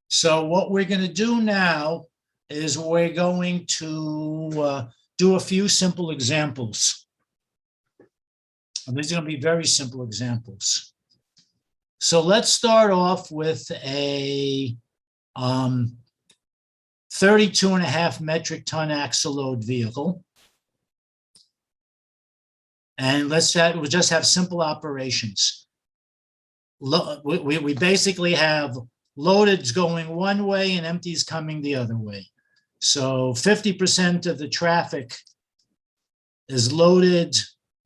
So what we're going to do now is we're going to do a few simple examples. And these are going to be very simple examples. So let's start off with a 32.5 metric ton axle load vehicle. And we'll just have simple operations. We basically have loadeds going one way and empties coming the other way. So 50% of the traffic is loaded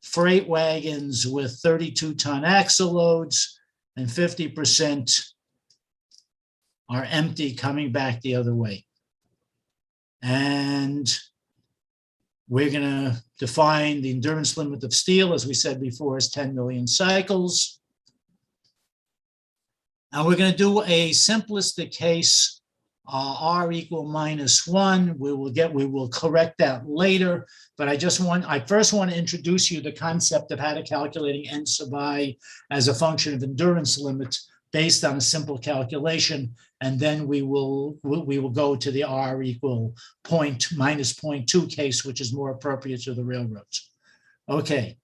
freight wagons with 32-ton axle loads, and 50% are empty coming back the other way. And we're going to define the endurance limit of steel, as we said before, as 10 million cycles. And we're going to do a simplistic case, R equal -1. We will correct that later, but I first want to introduce you the concept of how to calculating N sub I as a function of endurance limit based on a simple calculation, and then we will go to the R equal -0.2 case, which is more appropriate to the railroads. Okay,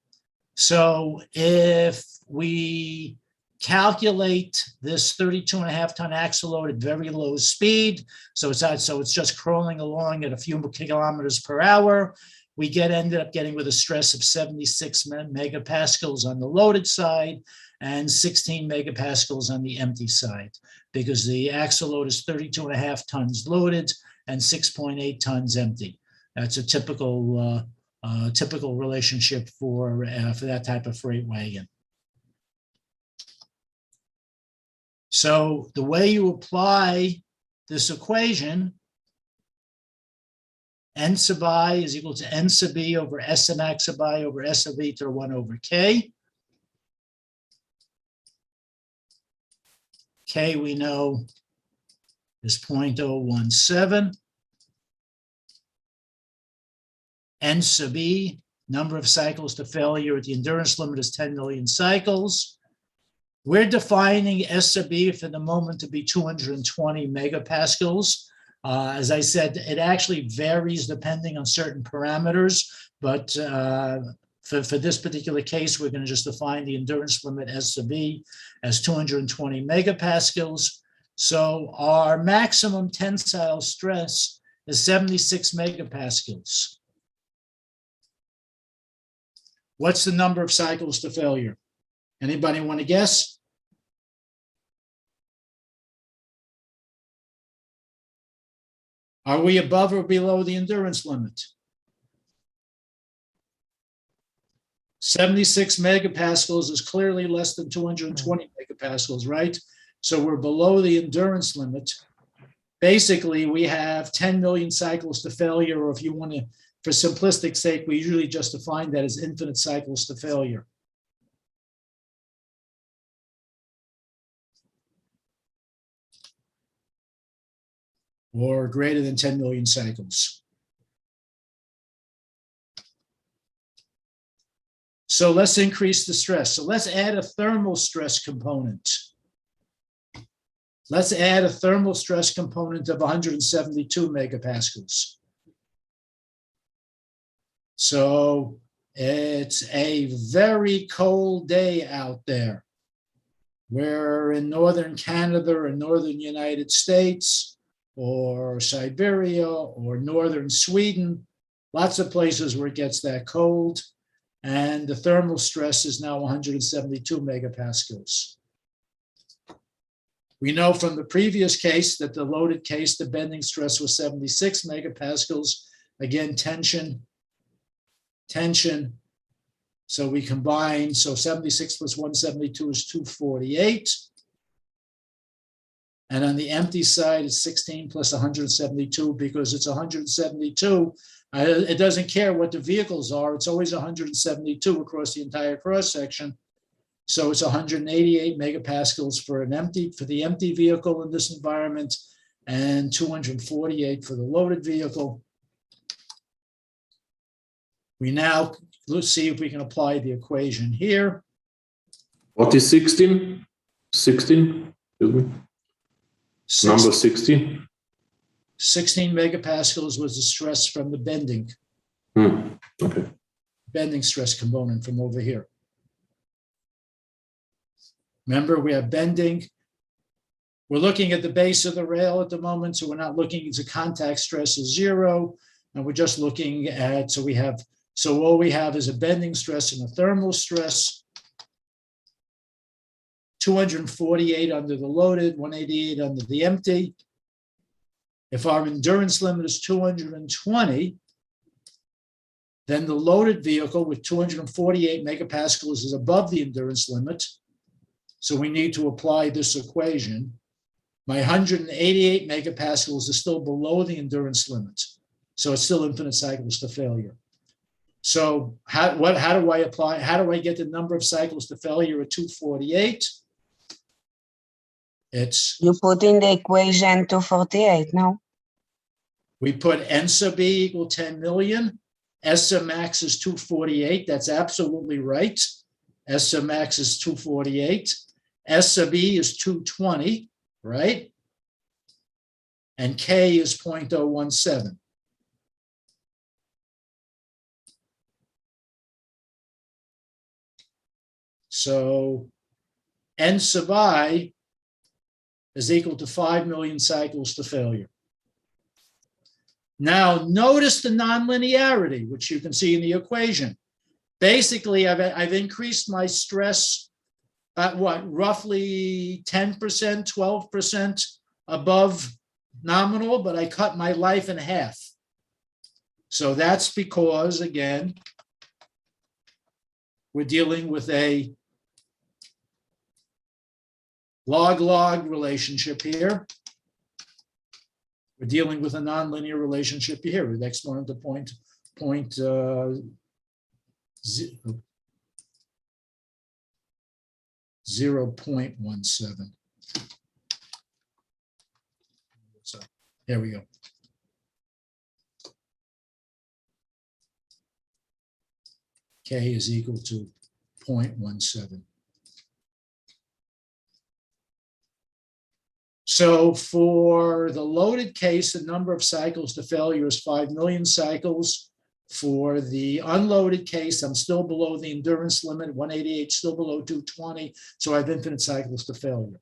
so if we calculate this 32.5 ton axle load at very low speed, so it's just crawling along at a few kilometers per hour, we ended up getting with a stress of 76 megapascals on the loaded side and 16 megapascals on the empty side, because the axle load is 32.5 tons loaded and 6.8 tons empty. That's a typical relationship for that type of freight wagon. So the way you apply this equation, N sub I is equal to N sub E over S of max sub I over S of E to the 1 over K. K we know is 0.017. N sub E, number of cycles to failure at the endurance limit, is 10 million cycles. We're defining S sub E for the moment to be 220 megapascals. As I said, it actually varies depending on certain parameters, but for this particular case, we're going to just define the endurance limit S sub E as 220 megapascals. So our maximum tensile stress is 76 megapascals. What's the number of cycles to failure? Anybody want to guess? Are we above or below the endurance limit? 76 megapascals is clearly less than 220 megapascals, right? So we're below the endurance limit. Basically, we have 10 million cycles to failure, or if you want to, for simplistic sake, we usually just define that as infinite cycles to failure. Or greater than 10 million cycles. So let's increase the stress. So let's add a thermal stress component. Let's add a thermal stress component of 172 megapascals. So it's a very cold day out there. We're in northern Canada or northern United States, or Siberia, or northern Sweden, lots of places where it gets that cold, and the thermal stress is now 172 megapascals. We know from the previous case that the loaded case, the bending stress was 76 megapascals. Again, tension. So we combine, so 76 plus 172 is 248. And on the empty side, it's 16 plus 172, because it's 172. It doesn't care what the vehicles are. It's always 172 across the entire cross section. So it's 188 megapascals for the empty vehicle in this environment, and 248 for the loaded vehicle. Let's see if we can apply the equation here. What is 16? 16, excuse me. Number 60? 16 megapascals was the stress from the bending. Okay. Bending stress component from over here. Remember, we have bending. We're looking at the base of the rail at the moment, so we're not looking into contact stress is 0, and we're just looking at, so all we have is a bending stress and a thermal stress. 248 under the loaded, 188 under the empty. If our endurance limit is 220, then the loaded vehicle with 248 megapascals is above the endurance limit. So we need to apply this equation. My 188 megapascals is still below the endurance limit. So it's still infinite cycles to failure. So how do I apply? How do I get the number of cycles to failure at 248? You put in the equation 248, no? We put N sub B equal 10 million. S sub max is 248. That's absolutely right. S sub max is 248. S sub E is 220, right? And K is 0.017. So N sub I is equal to 5 million cycles to failure. Now, notice the nonlinearity, which you can see in the equation. Basically, I've increased my stress at what, roughly 10%, 12% above nominal, but I cut my life in half. So that's because, again, we're dealing with a log-log relationship here. We're dealing with a nonlinear relationship here with exponent to 0.17. So there we go. K is equal to 0.17. So for the loaded case, the number of cycles to failure is 5 million cycles. For the unloaded case, I'm still below the endurance limit, 188, still below 220. So I have infinite cycles to failure.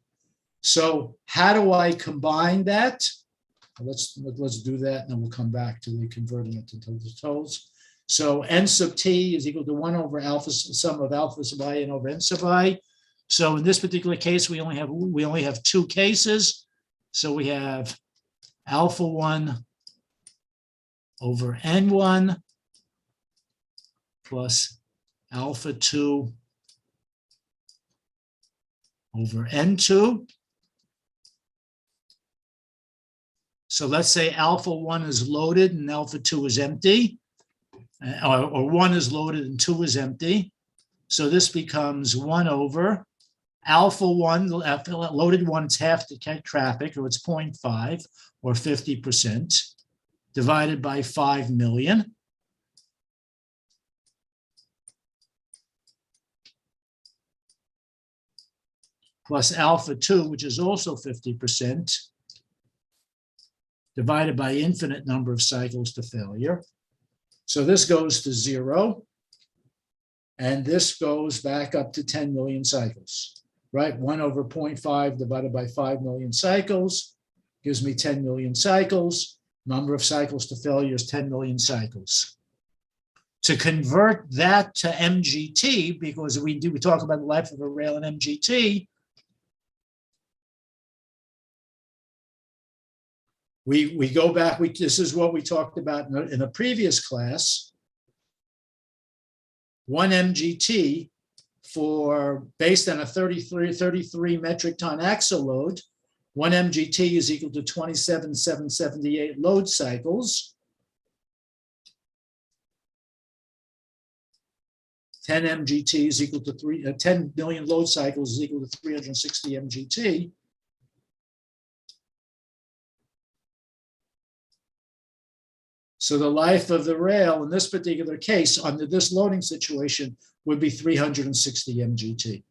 So how do I combine that? Let's do that, and then we'll come back to the converting it to totals. So N sub T is equal to 1 over alpha, sum of alpha sub I and over N sub I. So in this particular case, we only have 2 cases. So we have alpha 1 over N1 plus alpha 2 over N2. So let's say alpha 1 is loaded and alpha 2 is empty, or 1 is loaded and 2 is empty. So this becomes 1 over alpha 1, loaded 1, it's half the traffic, or it's 0.5, or 50%, divided by 5 million. Plus alpha 2, which is also 50%, divided by infinite number of cycles to failure. So this goes to 0, and this goes back up to 10 million cycles. Right, 1 over 0.5 divided by 5 million cycles gives me 10 million cycles. Number of cycles to failure is 10 million cycles. To convert that to MGT, because we talk about the life of a rail in MGT, we go back, this is what we talked about in a previous class. 1 MGT based on a 33 metric ton axle load, 1 MGT is equal to 27,778 load cycles. 10 MGT is equal to 10 million load cycles is equal to 360 MGT. So the life of the rail in this particular case under this loading situation would be 360 MGT.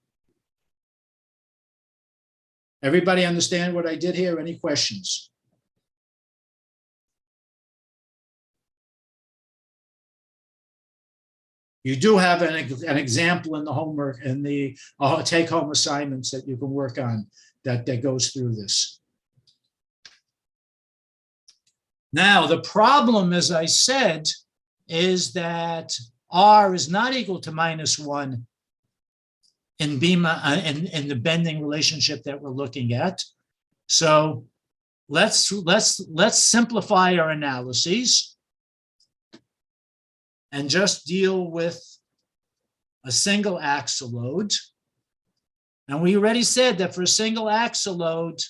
Everybody understand what I did here? Any questions? You do have an example in the homework and the take-home assignments that you can work on that goes through this. Now, the problem, as I said, is that R is not equal to -1 in in the bending relationship that we're looking at. So let's simplify our analyses and just deal with a single axle load. And we already said that for a single axle load,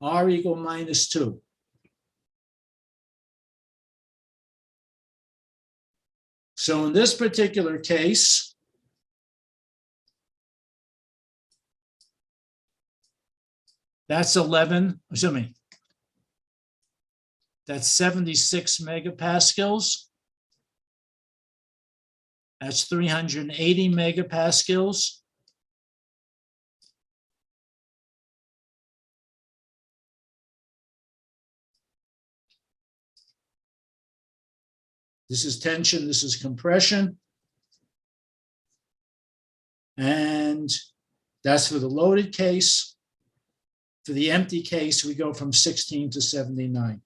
R equal -2. So in this particular case, that's 11, excuse me, that's 76 megapascals. That's 380 megapascals. This is tension, this is compression. And that's for the loaded case. For the empty case, we go from 16 to 79.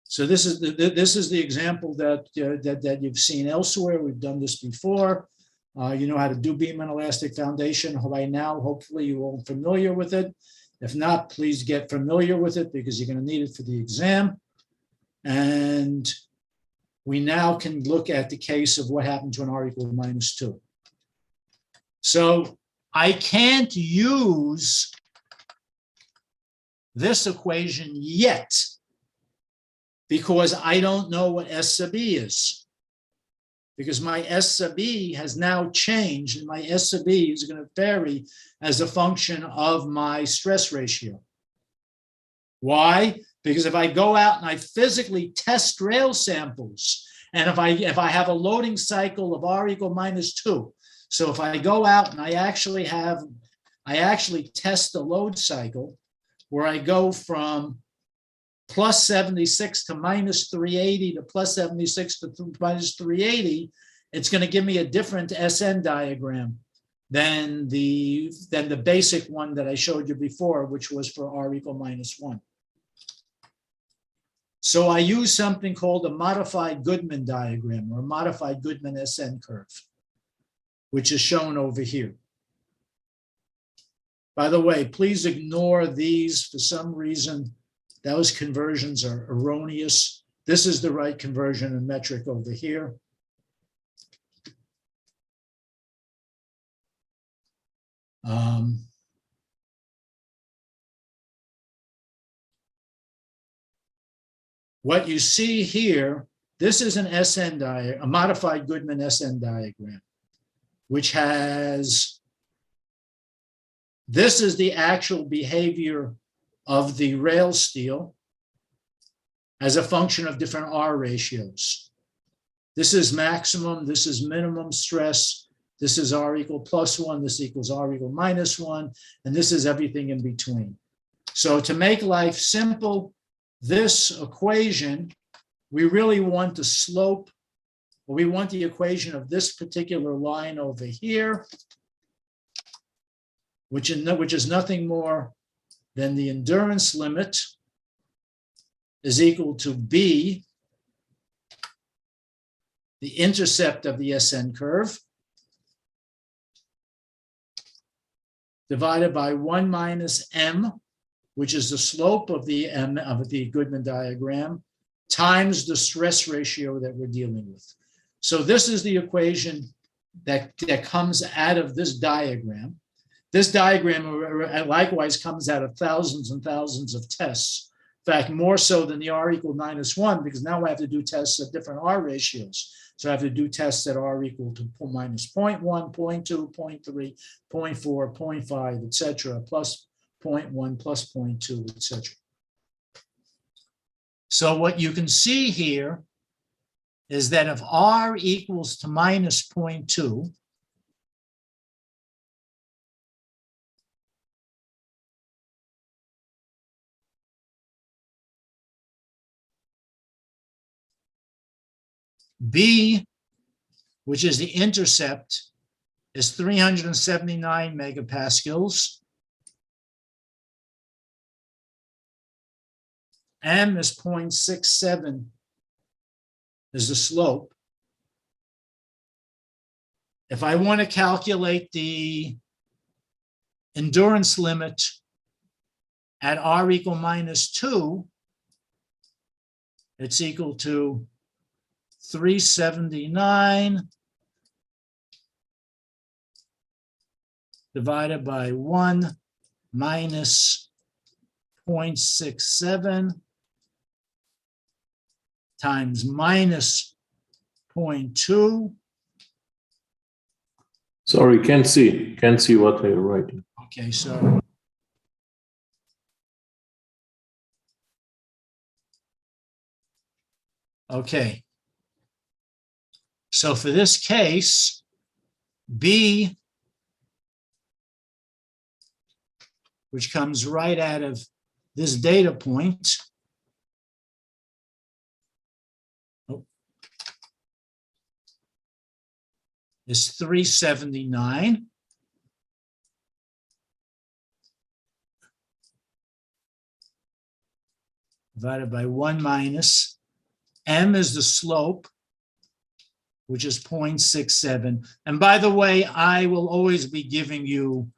So this is the example that you've seen elsewhere. We've done this before. You know how to do beam and elastic foundation. By now, hopefully you're all familiar with it. If not, please get familiar with it because you're going to need it for the exam. And we now can look at the case of what happened to an R equal -2. So I can't use this equation yet because I don't know what S sub E is. Because my S sub E has now changed and my S sub E is going to vary as a function of my stress ratio. Why? Because if I go out and I physically test rail samples, and if I have a loading cycle of R equal -2, so if I go out and I actually test the load cycle where I go from +76 to -380 to +76 to -380, it's going to give me a different SN diagram than the basic one that I showed you before, which was for R equal -1. So I use something called a modified Goodman diagram or a modified Goodman SN curve, which is shown over here. By the way, please ignore these. For some reason, those conversions are erroneous. This is the right conversion in metric over here. What you see here, this is an SN diagram, a modified Goodman SN diagram, which has, this is the actual behavior of the rail steel as a function of different R ratios. This is maximum, this is minimum stress, this is R equal +1, this equals R equal -1, and this is everything in between. So to make life simple, this equation, we really want the slope, or we want the equation of this particular line over here, which is nothing more than the endurance limit is equal to B, the intercept of the SN curve, divided by 1 minus M, which is the slope of the M of the Goodman diagram, times the stress ratio that we're dealing with. So this is the equation that comes out of this diagram. This diagram likewise comes out of thousands and thousands of tests. In fact, more so than the R equal -1, because now I have to do tests at different R ratios. So I have to do tests that are equal to -0.1, 0.2, 0.3, 0.4, 0.5, etc., plus 0.1 plus 0.2, etc. So what you can see here is that if R equals to minus 0.2, B, which is the intercept, is 379 megapascals. M is 0.67 is the slope. If I want to calculate the endurance limit at R equal minus 2, it's equal to 379 divided by 1 minus 0.67 times minus 0.2. Sorry, can't see what you're writing. Okay, so okay. So for this case, B, which comes right out of this data point, is 379. Divided by 1 minus, M is the slope, which is 0.67. And by the way, I will always be giving you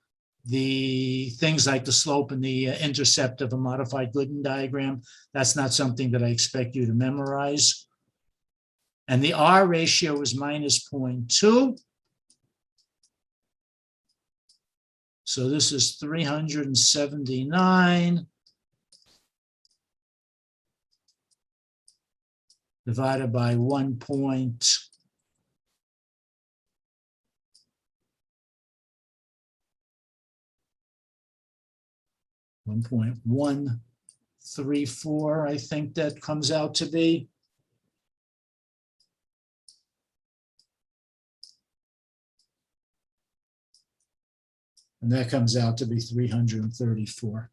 the things like the slope and the intercept of a modified Glidden diagram. That's not something that I expect you to memorize. And the R ratio is minus 0.2. So this is 379 divided by 1.134, I think that comes out to be. And that comes out to be 334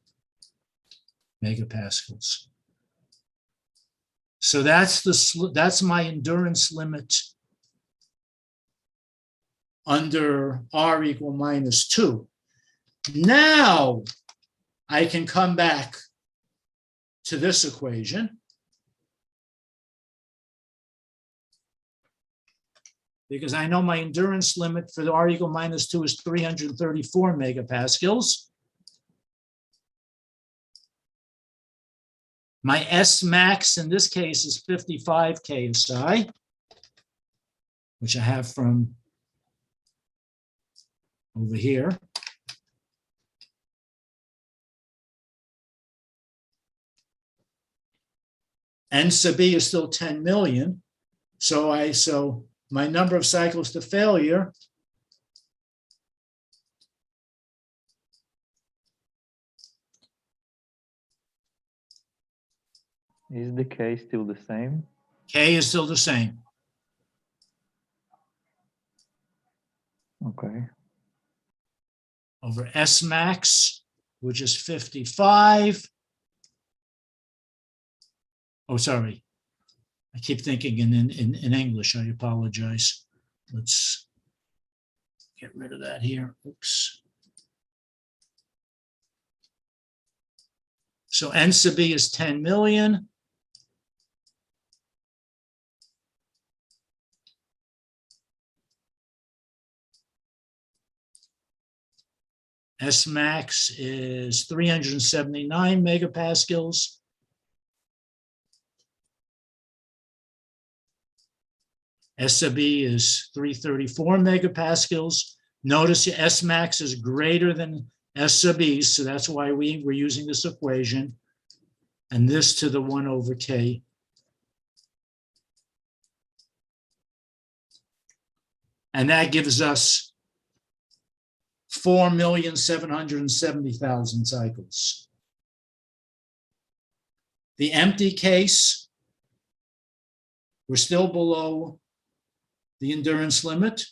megapascals. So that's my endurance limit under R equal minus 2. Now I can come back to this equation, because I know my endurance limit for the R equal minus 2 is 334 megapascals. My S max in this case is 55 KSI, which I have from over here. N sub B is still 10 million. So my number of cycles to failure Is the K still the same? K is still the same. Okay. Over S max, which is 55. Oh, sorry. I keep thinking in English. I apologize. Let's get rid of that here. Oops. So N sub B is 10 million. S max is 379 megapascals. S sub B is 334 megapascals. Notice S max is greater than S sub E, so that's why we're using this equation. And this to the 1 over K. And that gives us 4,770,000 cycles. The empty case, we're still below the endurance limit.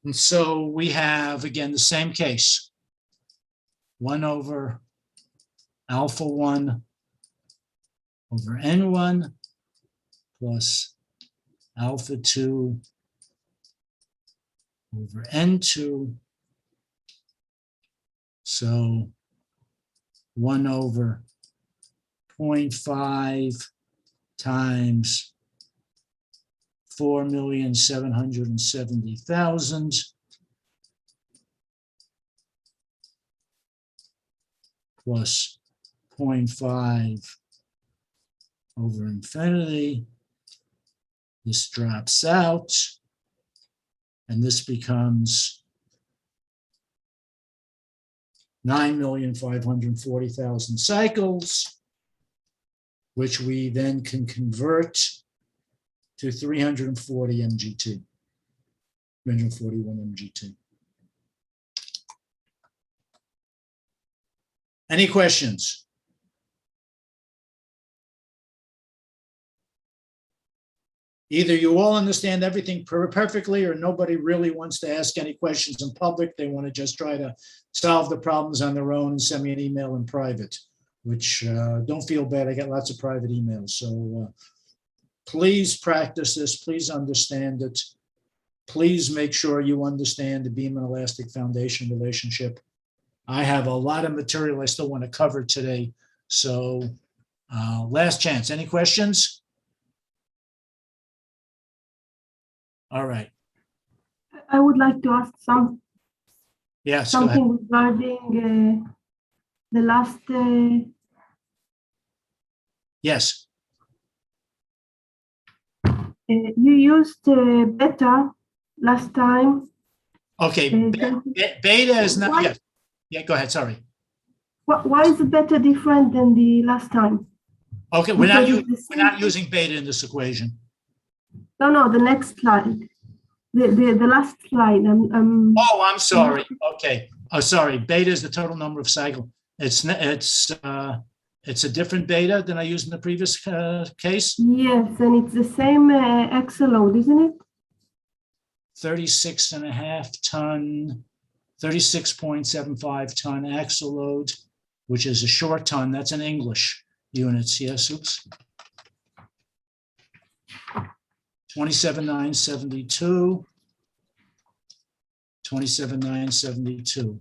And so we have, again, the same case. 1 over alpha 1 over n1 plus alpha 2 over n2. So 1 over 0.5 times 4,770,000 plus 0.5 over infinity. This drops out, and this becomes 9,540,000 cycles, which we then can convert to 340 MGT, 341 MGT. Any questions? Either you all understand everything perfectly, or nobody really wants to ask any questions in public. They want to just try to solve the problems on their own and send me an email in private, which don't feel bad. I get lots of private emails. So please practice this. Please understand it. Please make sure you understand the beam and elastic foundation relationship. I have a lot of material I still want to cover today. So last chance. Any questions? All right. I would like to ask Yes, go ahead. something regarding the last. Yes. You used beta last time. Okay. Beta is not. Why? Yes. Yeah. Go ahead. Sorry. Why is the beta different than the last time? Okay. We're not using beta in this equation. No, the next slide. The last slide. Oh, I'm sorry. Okay. Oh, sorry. Beta is the total number of cycles. It's a different beta than I used in the previous case. Yes, and it's the same axle load, isn't it? 36.5 ton, 36.75 ton axle load, which is a short ton. That's in English units. Yes. Oops. 27,972. 27,972.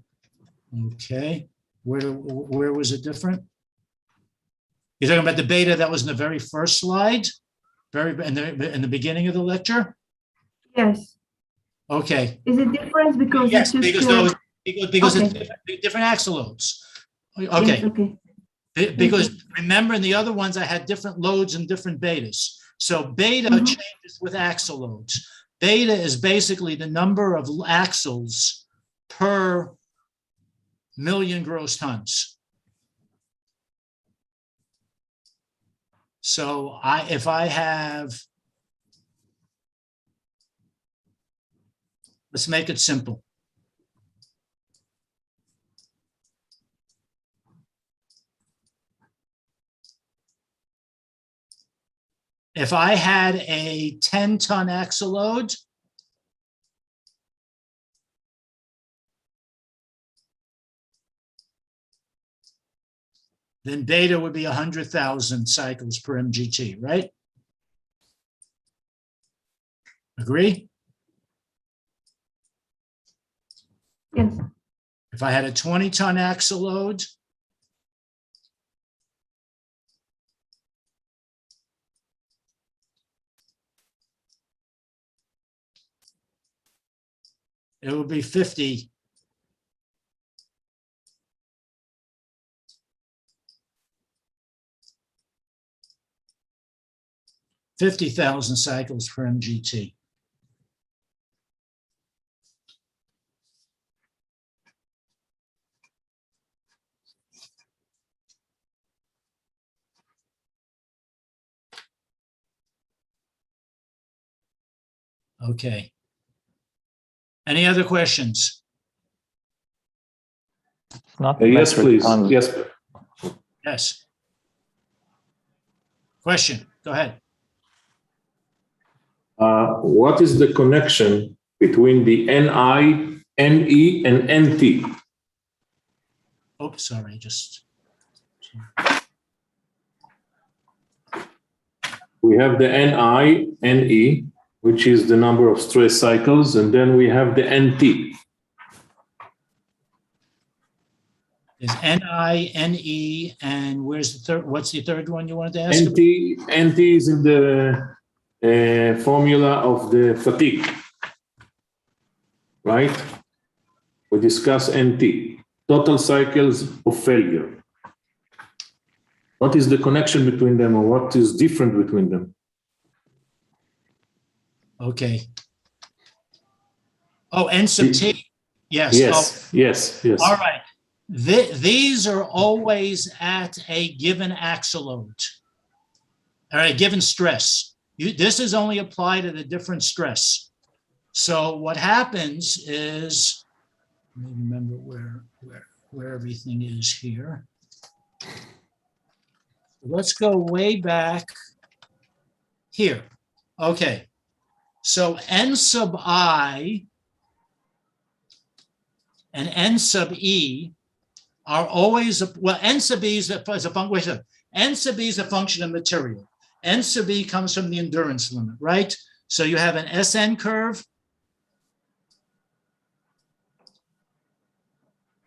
Okay. Where was it different? You're talking about the beta that was in the very first slide, in the beginning of the lecture? Yes. Okay. Is it different because Yes, it's just because okay. it's different axle loads. Yes, Okay. okay. Because remember, in the other ones, I had different loads and different betas. So beta changes with axle loads. Beta is basically the number of axles per million gross tons. So if I have, let's make it simple. If I had a 10-ton axle load, then beta would be 100,000 cycles per MGT, right? Agree? Yes. If I had a 20-ton axle load, it would be 50. $50,000 cycles per MGT. Okay. Any other questions? It's not Yes, metric please. tons. Yes. Yes. Question, go ahead. What is the connection between the NI, NE, and NT? Oh, sorry, just. We have the NI, NE, which is the number of stress cycles, and then we have the NT. Is NI, NE, and where's the third, what's the third one you wanted to ask? NT is in the formula of the fatigue, right? We discuss NT, total cycles of failure. What is the connection between them, or what is different between them? Okay. Oh, N sub T, yes. Yes, yes, yes. All right. These are always at a given axle load, or a given stress. This is only applied at a different stress. So what happens is, let me remember where everything is here. Let's go way back here. Okay. So N sub I and N sub E are always, well, N sub E is a function. N sub E is a function of material. N sub E comes from the endurance limit, right? So you have an SN curve,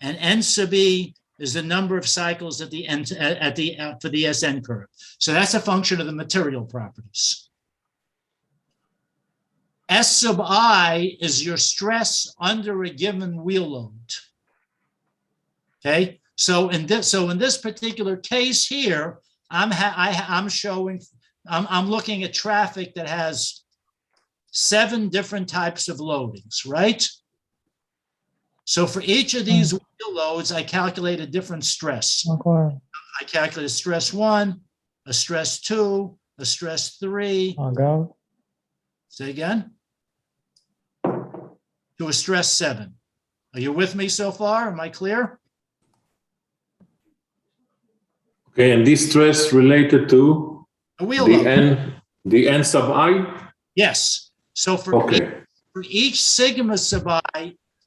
and N sub E is the number of cycles at the end for the SN curve. So that's a function of the material properties. S sub I is your stress under a given wheel load. Okay, so in this particular case here, I'm looking at traffic that has 7 different types of loadings, right? So for each of these wheel loads, I calculate a different stress. Okay. I calculate a stress 1, a stress 2, a stress 3. Okay. Say again? To a stress 7. Are you with me so far? Am I clear? Okay, and this stress related to A wheel load. the N sub I? Yes. So for Okay, each sigma sub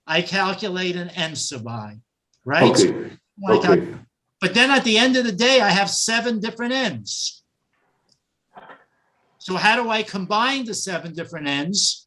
I calculate an N sub I, right? okay, okay. But then at the end of the day, I have 7 different N's. So how do I combine the 7 different N's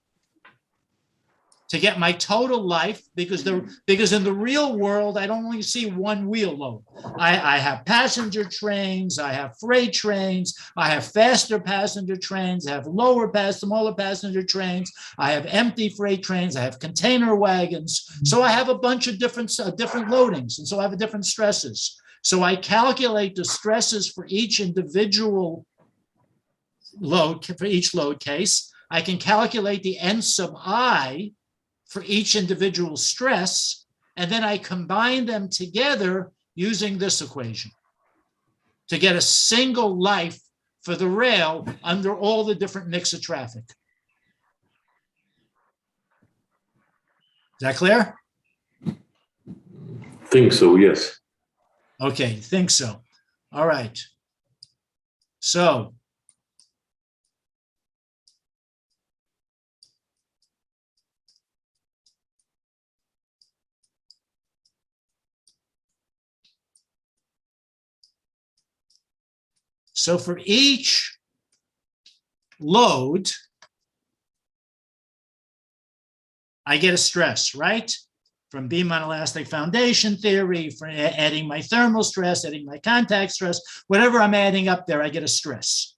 to get my total life? Because in the real world, I don't only see one wheel load. I have passenger trains, I have freight trains, I have faster passenger trains, I have smaller passenger trains, I have empty freight trains, I have container wagons. So I have a bunch of different loadings, and so I have different stresses. So I calculate the stresses for each individual load, for each load case. I can calculate the N sub I for each individual stress, and then I combine them together using this equation to get a single life for the rail under all the different mix of traffic. Is that clear? Think so, yes. Okay, think so. All right. So for each load, I get a stress, right? From beam on elastic foundation theory, for adding my thermal stress, adding my contact stress, whatever I'm adding up there, I get a stress.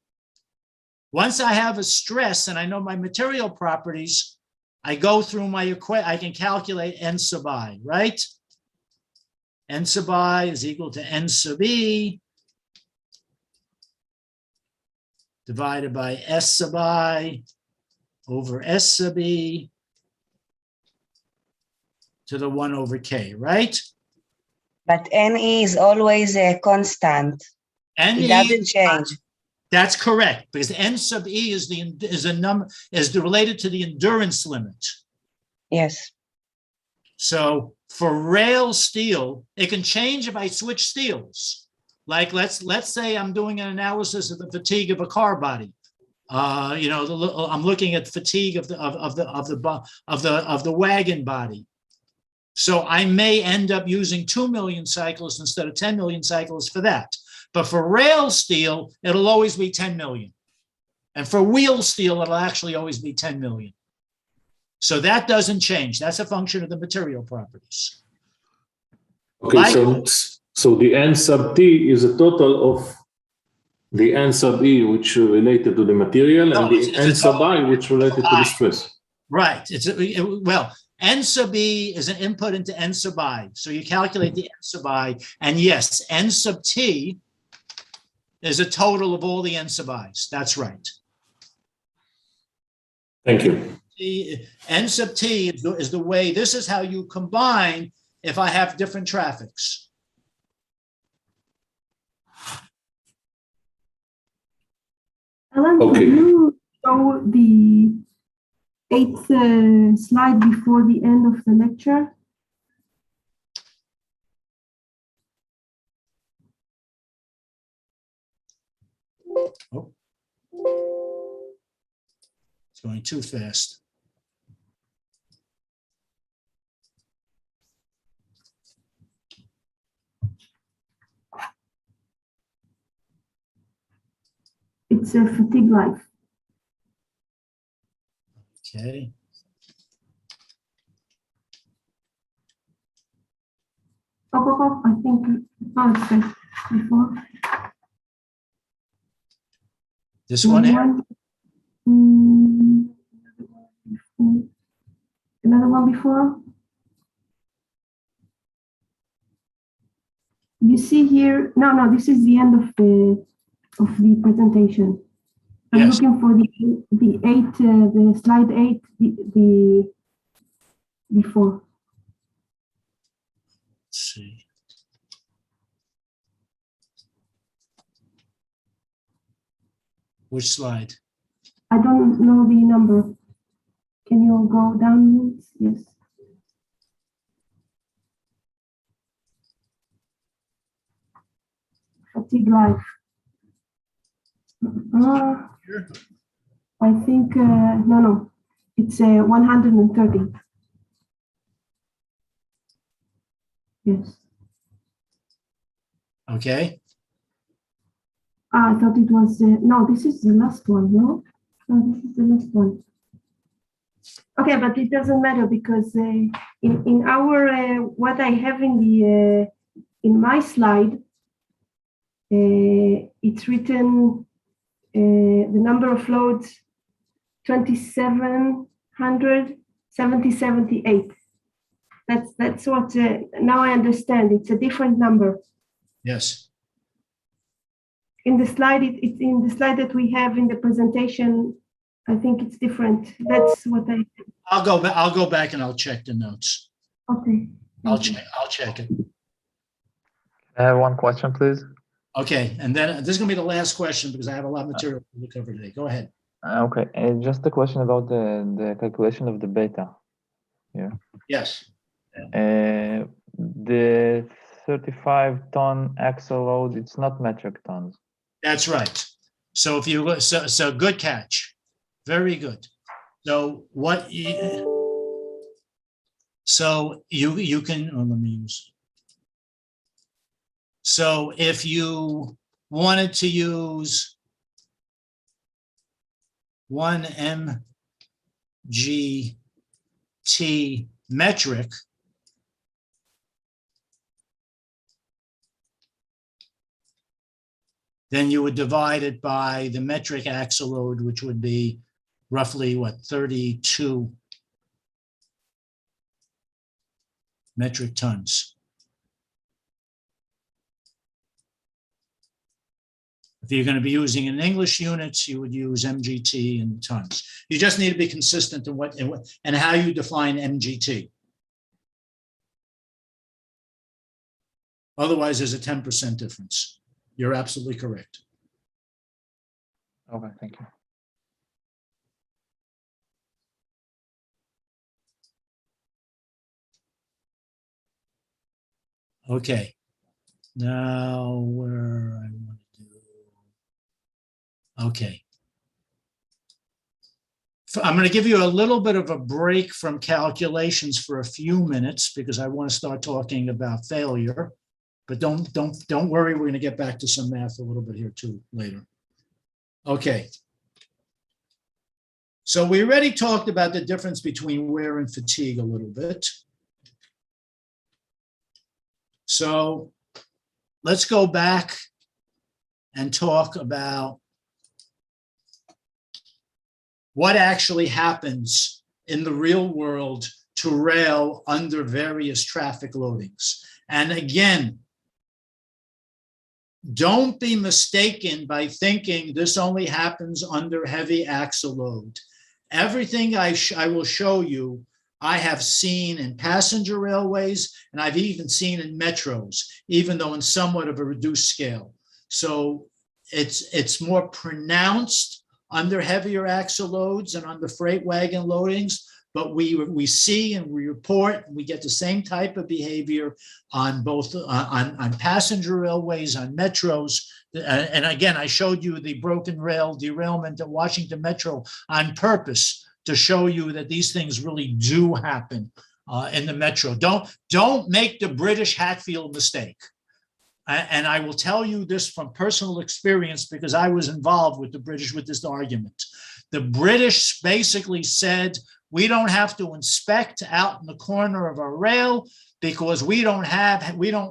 Once I have a stress and I know my material properties, I go through my I can calculate N sub I, right? N sub I is equal to N sub E divided by S sub I over S sub E to the 1 over K, right? But NE is always a constant. It doesn't change. That's correct, because N sub E is related to the endurance limit. Yes. So for rail steel, it can change if I switch steels. Like let's say I'm doing an analysis of the fatigue of a car body. I'm looking at fatigue of the wagon body. So I may end up using 2 million cycles instead of 10 million cycles for that. But for rail steel, it'll always be 10 million. And for wheel steel, it'll actually always be 10 million. So that doesn't change. That's a function of the material properties. Okay, so the N sub T is a total of the N sub E, which related to the material, and the N sub I, which related to the stress. Right. Well, N sub E is an input into N sub I. So you calculate the N sub I, and yes, N sub T is a total of all the N sub I's. That's right. Thank you. N sub T is the way, this is how you combine if I have different traffics. Alan, Okay. can you show the 8th slide before the end of the lecture? Oh. It's going too fast. It's a fatigue life. Okay. I think, it's like before. This one here? Another one before. You see here, no, this is the end of the presentation. I'm Yes. looking for the slide 8, the before. Let's see. Which slide? I don't know the number. Can you go down? Yes. Fatigue life. I think, no, it's 130. Yes. Okay. I thought it was, no, this is the last one, no? No, this is the last one. Okay, but it doesn't matter because in our, what I have in the, in my slide, it's written the number of loads 2700 78. That's what now I understand. It's a different number. Yes. In the slide, it's in the slide that we have in the presentation. I think it's different. That's what I'll go back and I'll check the notes. Okay. I'll check it. I have one question, please. Okay, and then this is gonna be the last question because I have a lot of material to cover today. Go ahead. Okay, just a question about the calculation of the beta. Yeah. Yes. The 35-ton axle load, it's not metric tons. That's right. So if you look, so good catch. Very good. So what you can, let me use. So if you wanted to use 1 mgt metric, then you would divide it by the metric axle load, which would be roughly what, 32 metric tons. If you're going to be using in English units, you would use MGT in tons. You just need to be consistent in what and how you define MGT. Otherwise, there's a 10% difference. You're absolutely correct. Okay, thank you. Okay. Now where I want to do. Okay. I'm going to give you a little bit of a break from calculations for a few minutes because I want to start talking about failure. But don't worry, we're going to get back to some math a little bit here too later. Okay. So we already talked about the difference between wear and fatigue a little bit. So let's go back and talk about what actually happens in the real world to rail under various traffic loadings. And again, don't be mistaken by thinking this only happens under heavy axle load. Everything I will show you, I have seen in passenger railways, and I've even seen in metros, even though in somewhat of a reduced scale. So it's more pronounced under heavier axle loads and under freight wagon loadings, but we see and we report, and we get the same type of behavior on both on passenger railways, on metros. And again, I showed you the broken rail derailment at Washington Metro on purpose to show you that these things really do happen in the metro. Don't make the British Hatfield mistake. And I will tell you this from personal experience because I was involved with the British with this argument. The British basically said, we don't have to inspect out in the corner of our rail because we don't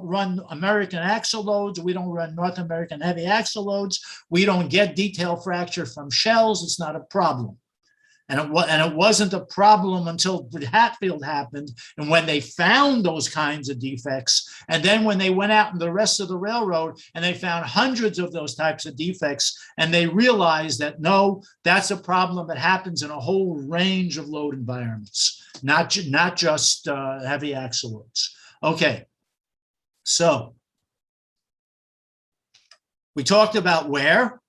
run American axle loads. We don't run North American heavy axle loads. We don't get detail fracture from shells. It's not a problem. And it wasn't a problem until Hatfield happened, and when they found those kinds of defects, and then when they went out in the rest of the railroad and they found hundreds of those types of defects, and they realized that no, that's a problem that happens in a whole range of load environments, not just heavy axle loads. Okay, so we talked about wear.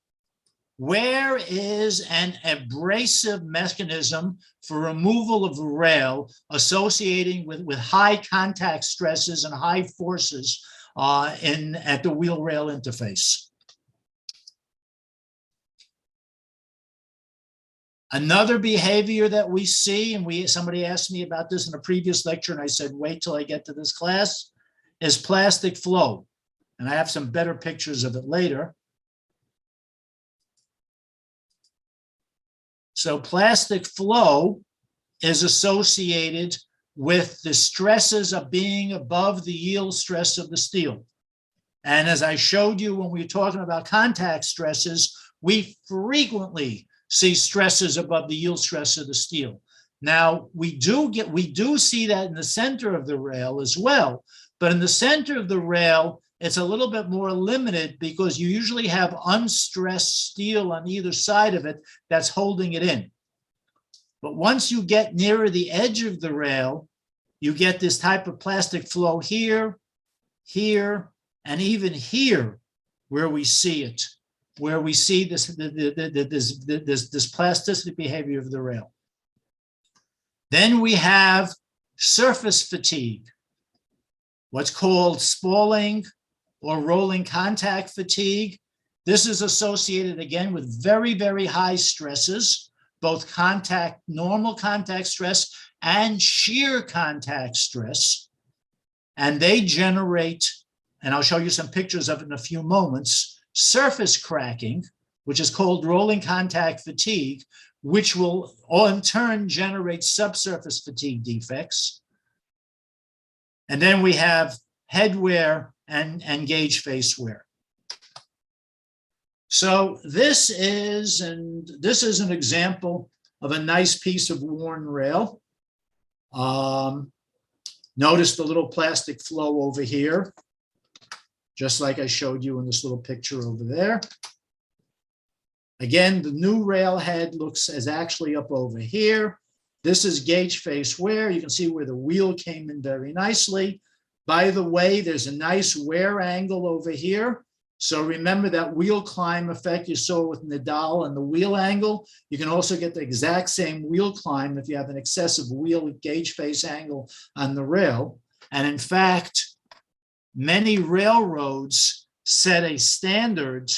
Wear is an abrasive mechanism for removal of the rail associating with high contact stresses and high forces at the wheel rail interface. Another behavior that we see, and somebody asked me about this in a previous lecture, and I said, wait till I get to this class, is plastic flow. And I have some better pictures of it later. So plastic flow is associated with the stresses of being above the yield stress of the steel. And as I showed you when we were talking about contact stresses, we frequently see stresses above the yield stress of the steel. Now, we do see that in the center of the rail as well, but in the center of the rail, it's a little bit more limited because you usually have unstressed steel on either side of it that's holding it in. But once you get nearer the edge of the rail, you get this type of plastic flow here, here, and even here, where we see it, where we see this plasticity behavior of the rail. Then we have surface fatigue, what's called spalling or rolling contact fatigue. This is associated again with very, very high stresses, both normal contact stress and shear contact stress. And they generate, and I'll show you some pictures of it in a few moments, surface cracking, which is called rolling contact fatigue, which will in turn generate subsurface fatigue defects. And then we have head wear and gauge face wear. So this is an example of a nice piece of worn rail. Notice the little plastic flow over here, just like I showed you in this little picture over there. Again, the new rail head is actually up over here. This is gauge face wear. You can see where the wheel came in very nicely. By the way, there's a nice wear angle over here. So remember that wheel climb effect you saw with Nadal and the wheel angle. You can also get the exact same wheel climb if you have an excessive wheel gauge face angle on the rail. And in fact, many railroads set a standard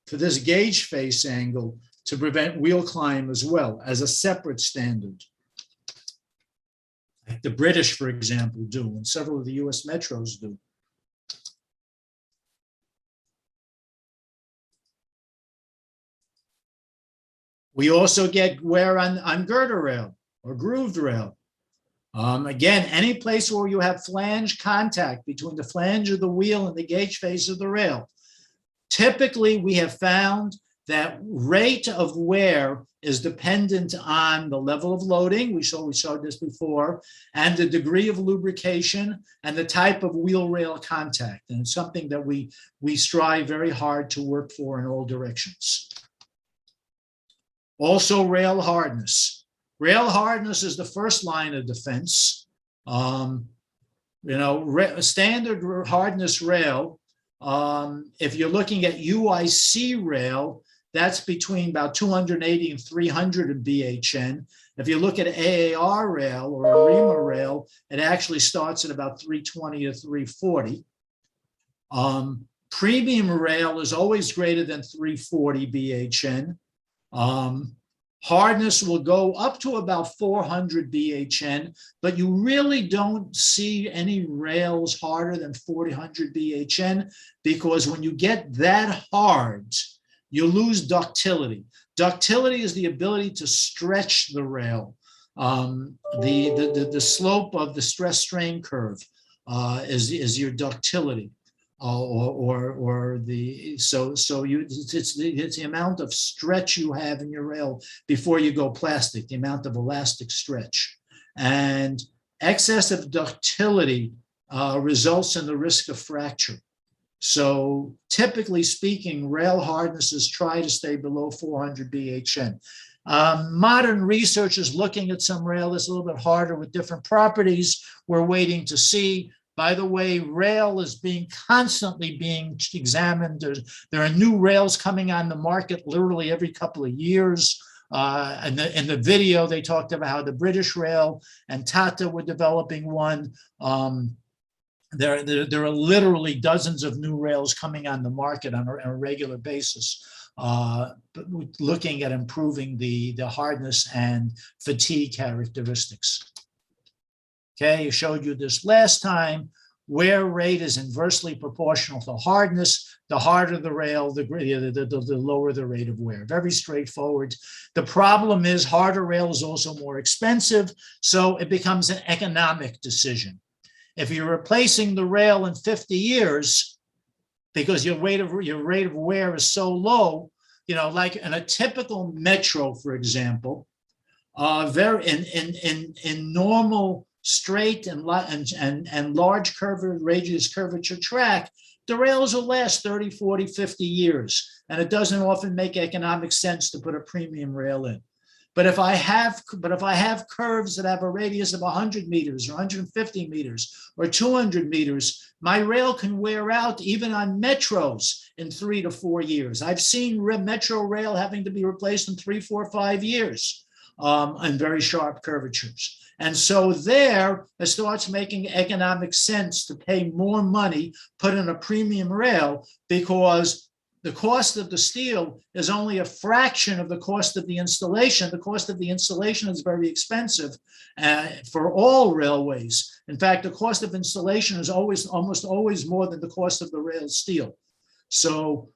for this gauge face angle to prevent wheel climb as well as a separate standard. Like the British, for example, do, and several of the US metros do. We also get wear on girder rail or grooved rail. Again, any place where you have flange contact between the flange of the wheel and the gauge face of the rail. Typically, we have found that rate of wear is dependent on the level of loading. We showed this before, and the degree of lubrication and the type of wheel rail contact. And it's something that we strive very hard to work for in all directions. Also, rail hardness. Rail hardness is the first line of defense. Standard hardness rail, if you're looking at UIC rail, that's between about 280 and 300 BHN. If you look at AAR rail or ARIMA rail, it actually starts at about 320 to 340. Premium rail is always greater than 340 BHN. Hardness will go up to about 400 BHN, but you really don't see any rails harder than 400 BHN, because when you get that hard, you lose ductility. Ductility is the ability to stretch the rail. The slope of the stress strain curve is your ductility. It's the amount of stretch you have in your rail before you go plastic, the amount of elastic stretch. And excessive ductility results in the risk of fracture. So typically speaking, rail hardnesses try to stay below 400 BHN. Modern research is looking at some rail that's a little bit harder with different properties. We're waiting to see. By the way, rail is constantly being examined. There are new rails coming on the market literally every couple of years. In the video, they talked about how the British rail and Tata were developing one. There are literally dozens of new rails coming on the market on a regular basis, looking at improving the hardness and fatigue characteristics. Okay, I showed you this last time. Wear rate is inversely proportional to hardness. The harder the rail, the lower the rate of wear. Very straightforward. The problem is harder rail is also more expensive, so it becomes an economic decision. If you're replacing the rail in 50 years, because your rate of wear is so low, like in a typical metro, for example, in normal straight and large radius curvature track, the rails will last 30, 40, 50 years. And it doesn't often make economic sense to put a premium rail in. But if I have curves that have a radius of 100 meters or 150 meters or 200 meters, my rail can wear out even on metros in 3 to 4 years. I've seen metro rail having to be replaced in 3, 4, 5 years on very sharp curvatures. And so there, it starts making economic sense to pay more money, put in a premium rail, because the cost of the steel is only a fraction of the cost of the installation. The cost of the installation is very expensive for all railways. In fact, the cost of installation is almost always more than the cost of the rail steel. So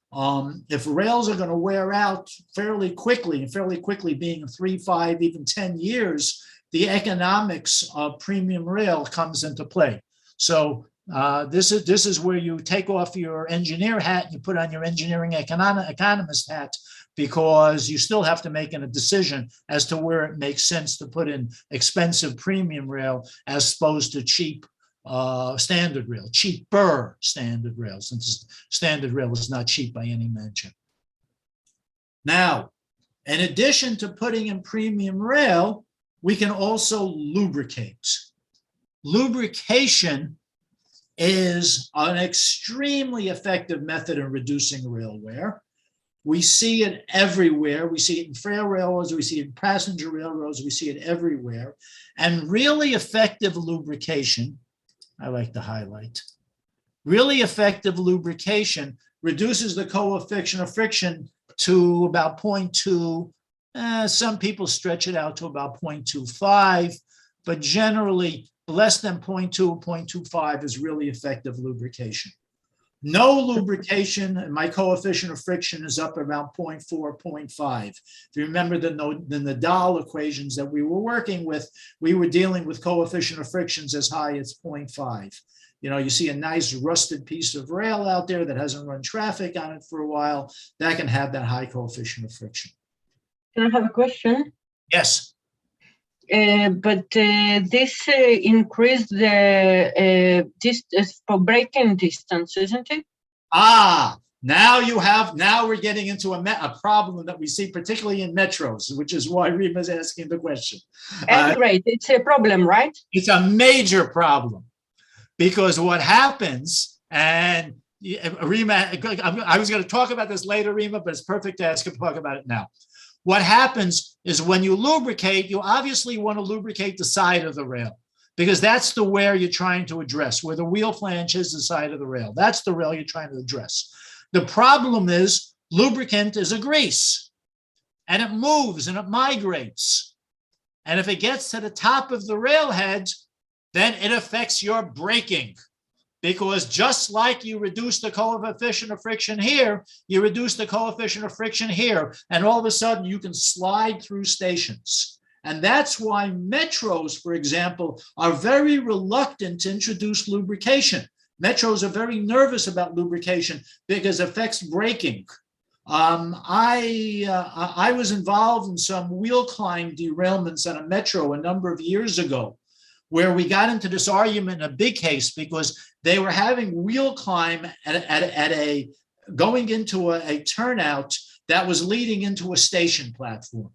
if rails are going to wear out fairly quickly, and fairly quickly being 3, 5, even 10 years, the economics of premium rail comes into play. So this is where you take off your engineer hat and you put on your engineering economist hat, because you still have to make a decision as to where it makes sense to put in expensive premium rail as opposed to cheap standard rail, cheaper standard rail, since standard rail is not cheap by any measure. Now, In addition to putting in premium rail, we can also lubricate. Lubrication is an extremely effective method in reducing rail wear. We see it everywhere. We see it in freight railroads, we see it in passenger railroads, we see it everywhere. And really effective lubrication, I like to highlight, really effective lubrication reduces the coefficient of friction to about 0.2. Some people stretch it out to about 0.25, but generally less than 0.2 or 0.25 is really effective lubrication. No lubrication, and my coefficient of friction is up around 0.4, 0.5. If you remember the Nadal equations that we were working with, we were dealing with coefficient of frictions as high as 0.5. You know, you see a nice rusted piece of rail out there that hasn't run traffic on it for a while, that can have that high coefficient of friction. Can I have a question? Yes. This increased the distance for braking distance, isn't it? Now we're getting into a problem that we see particularly in metros, which is why Rima's asking the question. Great, it's a problem, right? It's a major problem because what happens, and Rima, I was going to talk about this later, Rima, but it's perfect to ask him to talk about it now. What happens is when you lubricate, you obviously want to lubricate the side of the rail because that's the wear you're trying to address, where the wheel flange is the side of the rail. That's the rail you're trying to address. The problem is lubricant is a grease and it moves and it migrates. And if it gets to the top of the railhead, then it affects your braking. Because just like you reduce the coefficient of friction here, you reduce the coefficient of friction here, and all of a sudden you can slide through stations. And that's why metros, for example, are very reluctant to introduce lubrication. Metros are very nervous about lubrication because it affects braking. I was involved in some wheel climb derailments on a metro a number of years ago, where we got into this argument in a big case because they were having wheel climb going into a turnout that was leading into a station platform.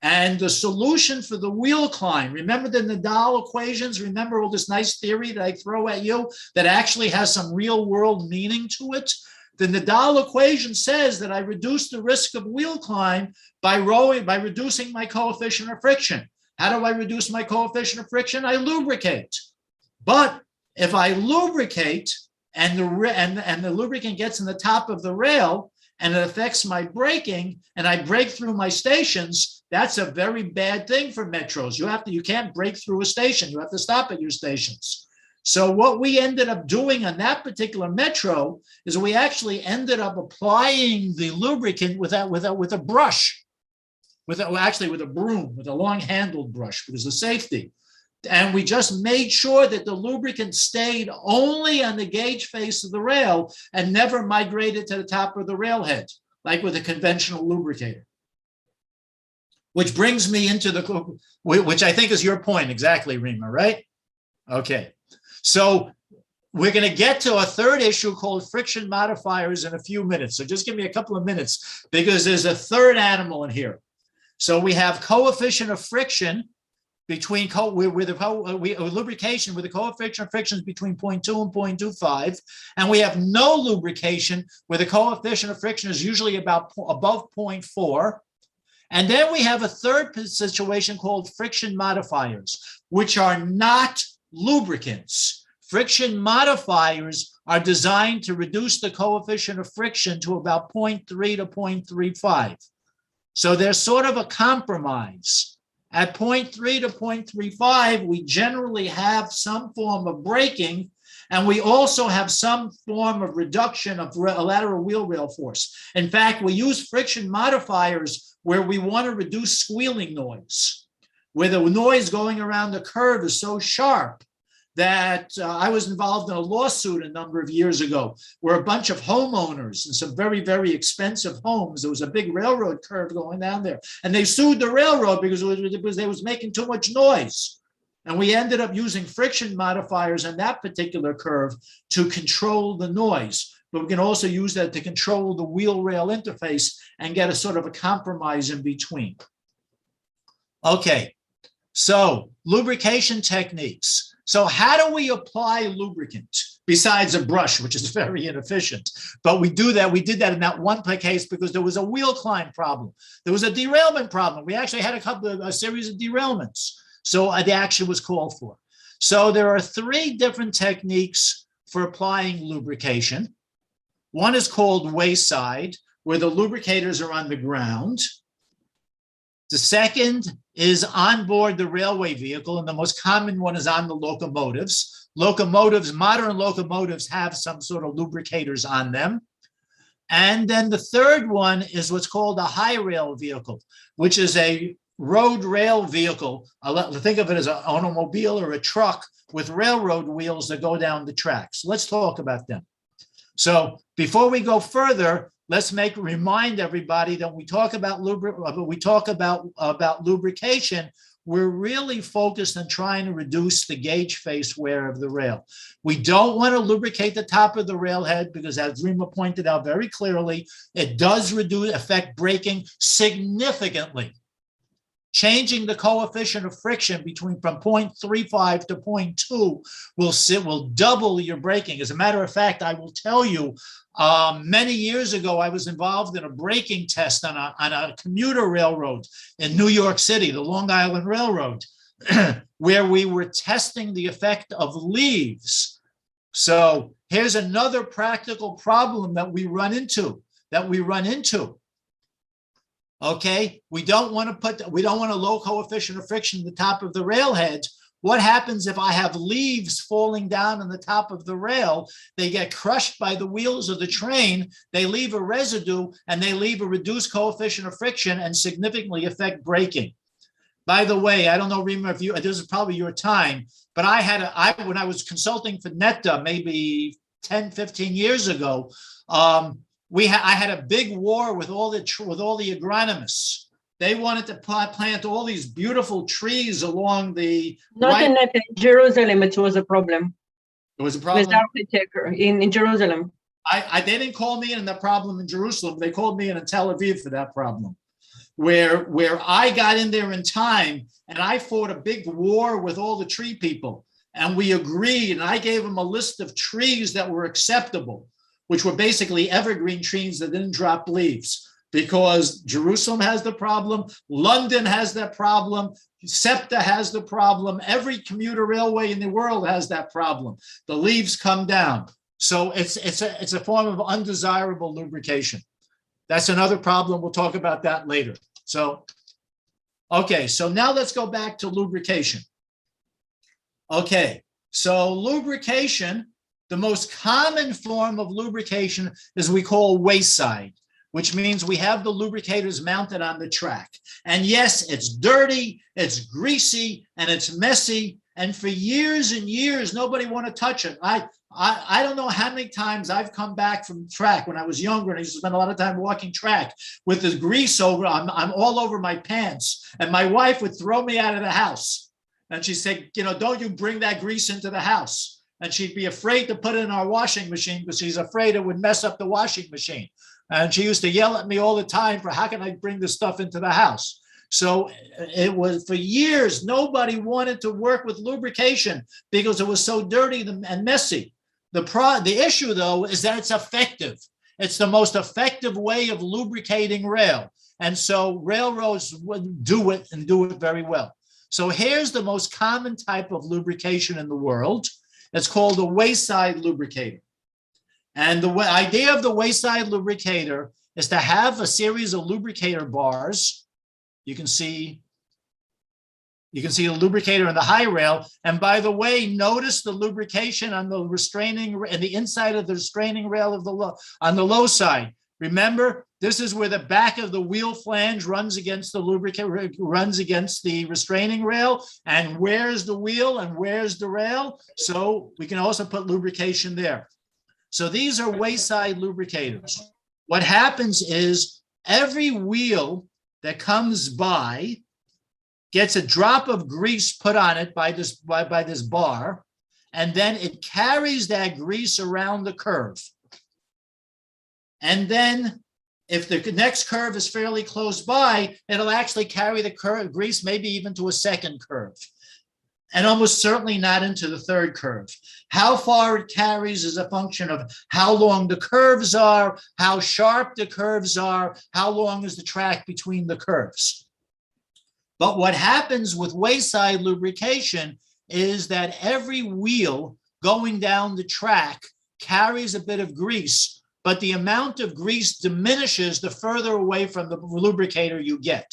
And the solution for the wheel climb, remember the Nadal equations? Remember all this nice theory that I throw at you that actually has some real world meaning to it? The Nadal equation says that I reduce the risk of wheel climb by reducing my coefficient of friction. How do I reduce my coefficient of friction? I lubricate. But if I lubricate and the lubricant gets in the top of the rail and it affects my braking and I break through my stations, that's a very bad thing for metros. You can't break through a station. You have to stop at your stations. So what we ended up doing on that particular metro is we actually ended up applying the lubricant with a brush. With a broom, with a long-handled brush because of safety. And we just made sure that the lubricant stayed only on the gauge face of the rail and never migrated to the top of the railhead, like with a conventional lubricator. Which brings me into which I think is your point exactly, Rima, right? Okay, so we're going to get to a third issue called friction modifiers in a few minutes. So just give me a couple of minutes because there's a third animal in here. So we have coefficient of friction between lubrication with the coefficient of friction is between 0.2 and 0.25, and we have no lubrication where the coefficient of friction is usually above 0.4. And then we have a third situation called friction modifiers, which are not lubricants. Friction modifiers are designed to reduce the coefficient of friction to about 0.3 to 0.35. So there's sort of a compromise. At 0.3 to 0.35, we generally have some form of braking, and we also have some form of reduction of lateral wheel rail force. In fact, we use friction modifiers where we want to reduce squealing noise, where the noise going around the curve is so sharp that I was involved in a lawsuit a number of years ago where a bunch of homeowners in some very, very expensive homes, there was a big railroad curve going down there, and they sued the railroad because they was making too much noise. And we ended up using friction modifiers on that particular curve to control the noise. but we can also use that to control the wheel rail interface and get a sort of a compromise in between. Okay, so lubrication techniques. So how do we apply lubricant besides a brush, which is very inefficient? But we do that. We did that in that one case because there was a wheel climb problem. There was a derailment problem. We actually had a series of derailments. So the action was called for. So there are 3 different techniques for applying lubrication. One is called wayside, where the lubricators are on the ground. The second is on board the railway vehicle, and the most common one is on the locomotives. Modern locomotives have some sort of lubricators on them. And then the third one is what's called a high rail vehicle, which is a road rail vehicle. Think of it as an automobile or a truck with railroad wheels that go down the tracks. Let's talk about them. So before we go further, let's remind everybody that when we talk about lubrication, we're really focused on trying to reduce the gauge face wear of the rail. We don't want to lubricate the top of the railhead because, as Rima pointed out very clearly, it does affect braking significantly. Changing the coefficient of friction from 0.35 to 0.2 will double your braking. As a matter of fact, I will tell you, many years ago, I was involved in a braking test on a commuter railroad in New York City, the Long Island Railroad, where we were testing the effect of leaves. So here's another practical problem that we run into. Okay, we don't want a low coefficient of friction at the top of the railhead. What happens if I have leaves falling down on the top of the rail? They get crushed by the wheels of the train, they leave a residue, and they leave a reduced coefficient of friction and significantly affect braking. By the way, I don't know, Rima, if this is probably your time, but when I was consulting for NETA maybe 10, 15 years ago, I had a big war with all the agronomists. They wanted to plant all these beautiful trees along the. Not in Jerusalem, it was a problem. It was a problem with architecture in Jerusalem. They didn't call me in the problem in Jerusalem. They called me in Tel Aviv for that problem, where I got in there in time and I fought a big war with all the tree people, and we agreed. And I gave them a list of trees that were acceptable, which were basically evergreen trees that didn't drop leaves, because Jerusalem has the problem, London has that problem, SEPTA has the problem, every commuter railway in the world has that problem. The leaves come down. So it's a form of undesirable lubrication. That's another problem. We'll talk about that later. So, okay, so now let's go back to lubrication. Okay, so lubrication, the most common form of lubrication is we call wayside, which means we have the lubricators mounted on the track. And yes, it's dirty, it's greasy, and it's messy. And for years and years, nobody want to touch it. I don't know how many times I've come back from track when I was younger, and I used to spend a lot of time walking track with the grease over, I'm all over my pants. And my wife would throw me out of the house. And she'd say, don't you bring that grease into the house. And she'd be afraid to put it in our washing machine because she's afraid it would mess up the washing machine. And she used to yell at me all the time for how can I bring this stuff into the house? So it was for years, nobody wanted to work with lubrication because it was so dirty and messy. The issue, though, is that it's effective. It's the most effective way of lubricating rail. And so railroads would do it and do it very well. So here's the most common type of lubrication in the world. It's called a wayside lubricator. And the idea of the wayside lubricator is to have a series of lubricator bars. You can see a lubricator in the high rail. And by the way, notice the lubrication on the restraining and the inside of the restraining rail of on the low side. Remember, this is where the back of the wheel flange runs against the restraining rail. And where's the wheel and where's the rail? So we can also put lubrication there. So these are wayside lubricators. What happens is every wheel that comes by gets a drop of grease put on it by this bar, and then it carries that grease around the curve. And then if the next curve is fairly close by, it'll actually carry the grease maybe even to a second curve, and almost certainly not into the third curve. How far it carries is a function of how long the curves are, how sharp the curves are, how long is the track between the curves. But what happens with wayside lubrication is that every wheel going down the track carries a bit of grease, but the amount of grease diminishes the further away from the lubricator you get.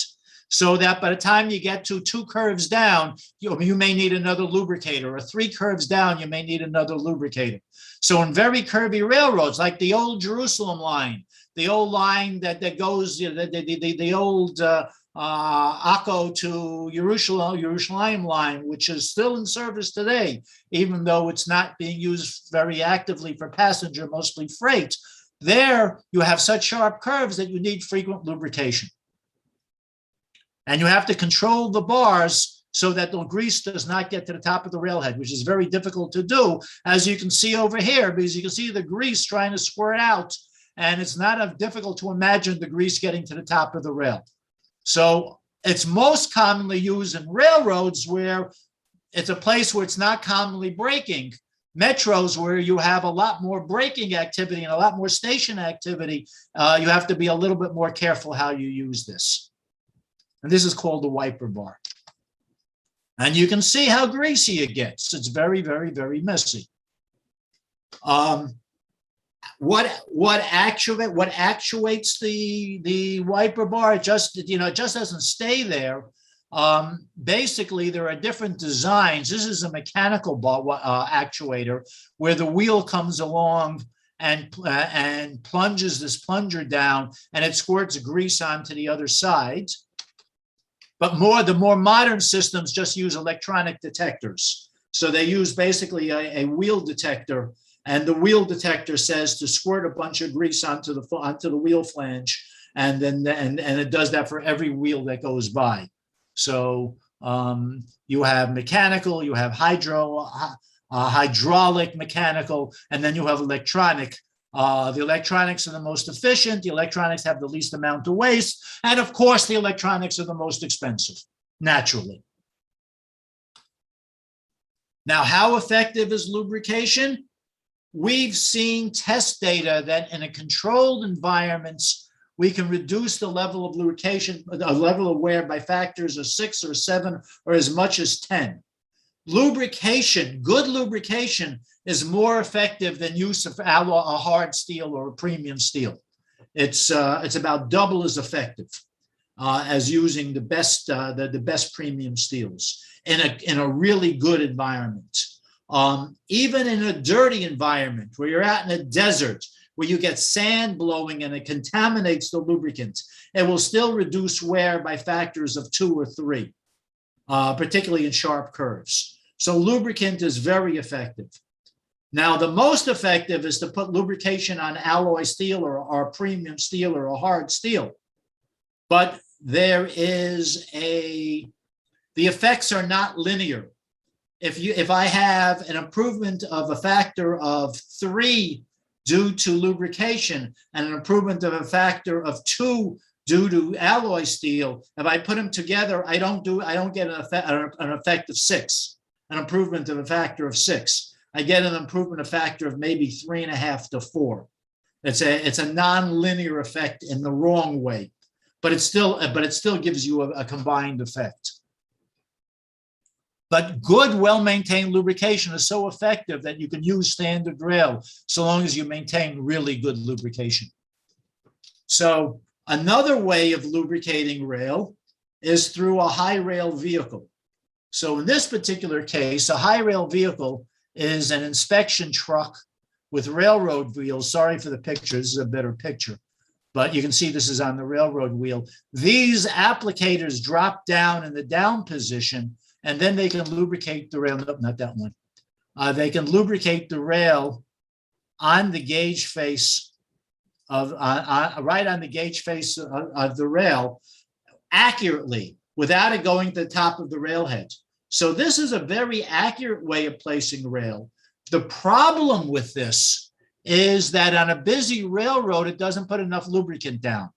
So that by the time you get to 2 curves down, you may need another lubricator, or 3 curves down, you may need another lubricator. So in very curvy railroads, like the old Jerusalem line, the old line that goes, the old Akko to Jerusalem line, which is still in service today, even though it's not being used very actively for passenger, mostly freight. There, you have such sharp curves that you need frequent lubrication. And you have to control the bars so that the grease does not get to the top of the railhead, which is very difficult to do, as you can see over here, because you can see the grease trying to squirt out, and it's not difficult to imagine the grease getting to the top of the rail. So it's most commonly used in railroads where it's a place where it's not commonly braking. Metros, where you have a lot more braking activity and a lot more station activity, you have to be a little bit more careful how you use this. And this is called the wiper bar. And you can see how greasy it gets. It's very, very, very messy. What actuates the wiper bar? It just doesn't stay there. Basically, there are different designs. This is a mechanical bar, actuator, where the wheel comes along and plunges this plunger down, and it squirts grease onto the other side. But the more modern systems just use electronic detectors. So they use basically a wheel detector, and the wheel detector says to squirt a bunch of grease onto the wheel flange, and it does that for every wheel that goes by. So you have mechanical, you have hydraulic, mechanical, and then you have electronic. The electronics are the most efficient. The electronics have the least amount of waste. And of course, the electronics are the most expensive, naturally. Now, how effective is lubrication? We've seen test data that in a controlled environments, we can reduce the level of lubrication, a level of wear by factors of 6 or 7 or as much as 10. Lubrication, good lubrication, is more effective than use of a hard steel or a premium steel. It's about double as effective as using the best premium steels in a really good environment. Even in a dirty environment where you're out in a desert, where you get sand blowing and it contaminates the lubricant, it will still reduce wear by factors of 2 or 3, particularly in sharp curves. So lubricant is very effective. Now, the most effective is to put lubrication on alloy steel or premium steel or a hard steel. But there is the effects are not linear. If I have an improvement of a factor of 3 due to lubrication and an improvement of a factor of 2 due to alloy steel, if I put them together, I don't get an effect of 6, an improvement of a factor of 6. I get an improvement of factor of maybe 3.5 to 4. It's a non-linear effect in the wrong way, but it still gives you a combined effect. But good, well-maintained lubrication is so effective that you can use standard rail so long as you maintain really good lubrication. So another way of lubricating rail is through a high rail vehicle. So in this particular case, a high rail vehicle is an inspection truck with railroad wheels. Sorry for the picture. This is a better picture, but you can see this is on the railroad wheel. These applicators drop down in the down position, and then they can lubricate the rail. Nope, not that one. They can lubricate the rail on the gauge face right on the gauge face of the rail accurately without it going to the top of the railhead. So this is a very accurate way of placing rail. The problem with this is that on a busy railroad, it doesn't put enough lubricant down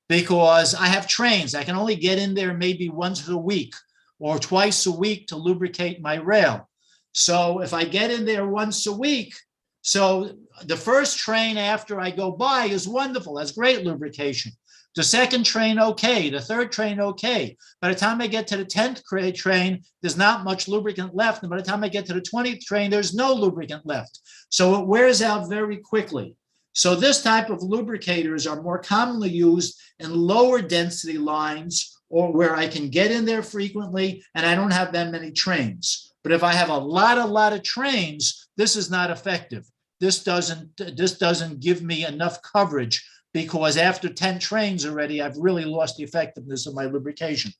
because I have trains. I can only get in there maybe once a week or twice a week to lubricate my rail. So if I get in there once a week, so the first train after I go by is wonderful. That's great lubrication. The second train, okay. The third train, okay. By the time I get to the 10th train, there's not much lubricant left. And by the time I get to the 20th train, there's no lubricant left. So it wears out very quickly. So this type of lubricators are more commonly used in lower density lines or where I can get in there frequently and I don't have that many trains. But if I have a lot of trains, this is not effective. This doesn't give me enough coverage because after 10 trains already, I've really lost the effectiveness of my lubrication.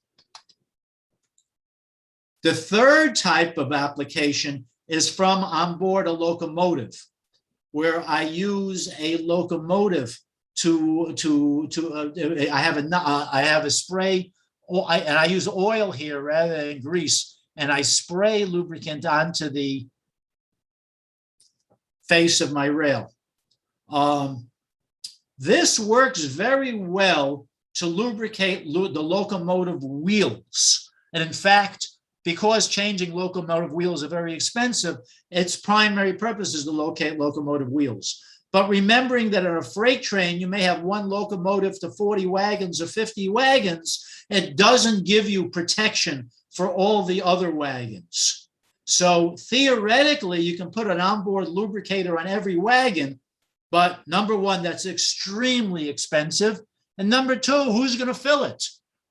The third type of application is from onboard a locomotive, where I use a locomotive I have a spray, and I use oil here rather than grease, and I spray lubricant onto the face of my rail. This works very well to lubricate the locomotive wheels. And in fact, because changing locomotive wheels are very expensive, its primary purpose is to locate locomotive wheels. But remembering that on a freight train, you may have one locomotive to 40 wagons or 50 wagons, it doesn't give you protection for all the other wagons. So theoretically, you can put an onboard lubricator on every wagon, but number one, that's extremely expensive. And number two, who's going to fill it?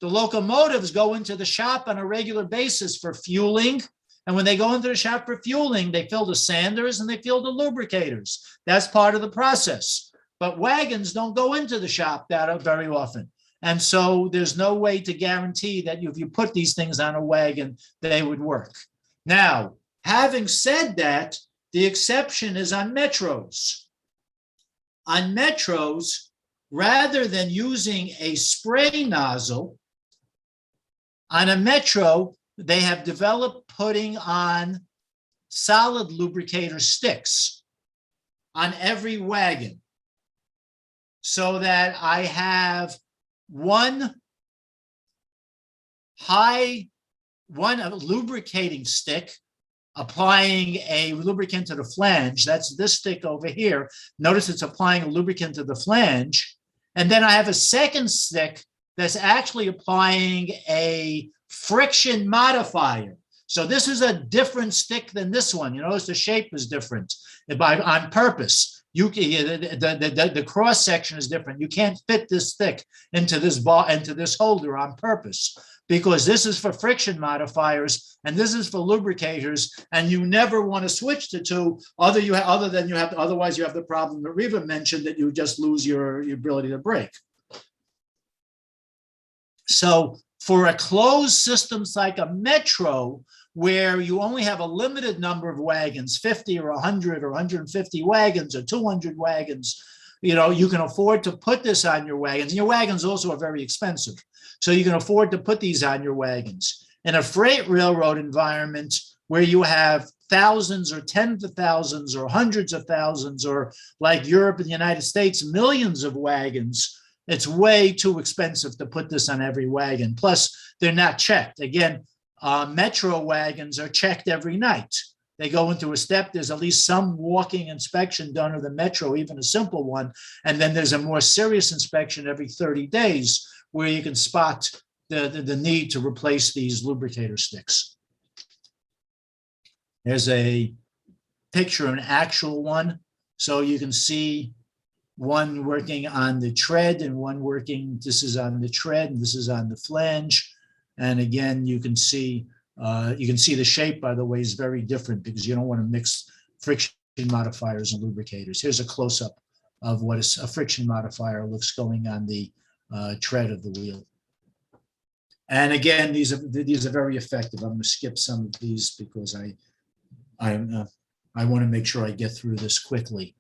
The locomotives go into the shop on a regular basis for fueling. And when they go into the shop for fueling, they fill the sanders and they fill the lubricators. That's part of the process. But wagons don't go into the shop that very often. And so there's no way to guarantee that if you put these things on a wagon, they would work. Now, having said that, the exception is on metros. On metros, rather than using a spray nozzle, on a metro, they have developed putting on solid lubricator sticks on every wagon so that I have one lubricating stick applying a lubricant to the flange. That's this stick over here. Notice it's applying a lubricant to the flange. And then I have a second stick that's actually applying a friction modifier. So this is a different stick than this one. You notice the shape is different on purpose. The cross section is different. You can't fit this stick into this holder on purpose because this is for friction modifiers and this is for lubricators, and you never want to switch the two. Otherwise you have the problem that Riva mentioned, that you just lose your ability to brake. So for a closed systems like a metro, where you only have a limited number of wagons, 50 or 100 or 150 wagons or 200 wagons, you can afford to put this on your wagons. And your wagons also are very expensive. So you can afford to put these on your wagons. In a freight railroad environment where you have thousands or tens of thousands or hundreds of thousands, or like Europe and the United States, millions of wagons, it's way too expensive to put this on every wagon. Plus, they're not checked. Again, metro wagons are checked every night. They go into a step. There's at least some walking inspection done of the metro, even a simple one. And then there's a more serious inspection every 30 days where you can spot the need to replace these lubricator sticks. There's a picture, an actual one. So you can see one working on the tread and one working, this is on the tread and this is on the flange. And again, you can see the shape, by the way, is very different because you don't want to mix friction modifiers and lubricators. Here's a close-up of what a friction modifier looks going on the tread of the wheel. And again, these are very effective. I'm going to skip some of these because I want to make sure I get through this quickly.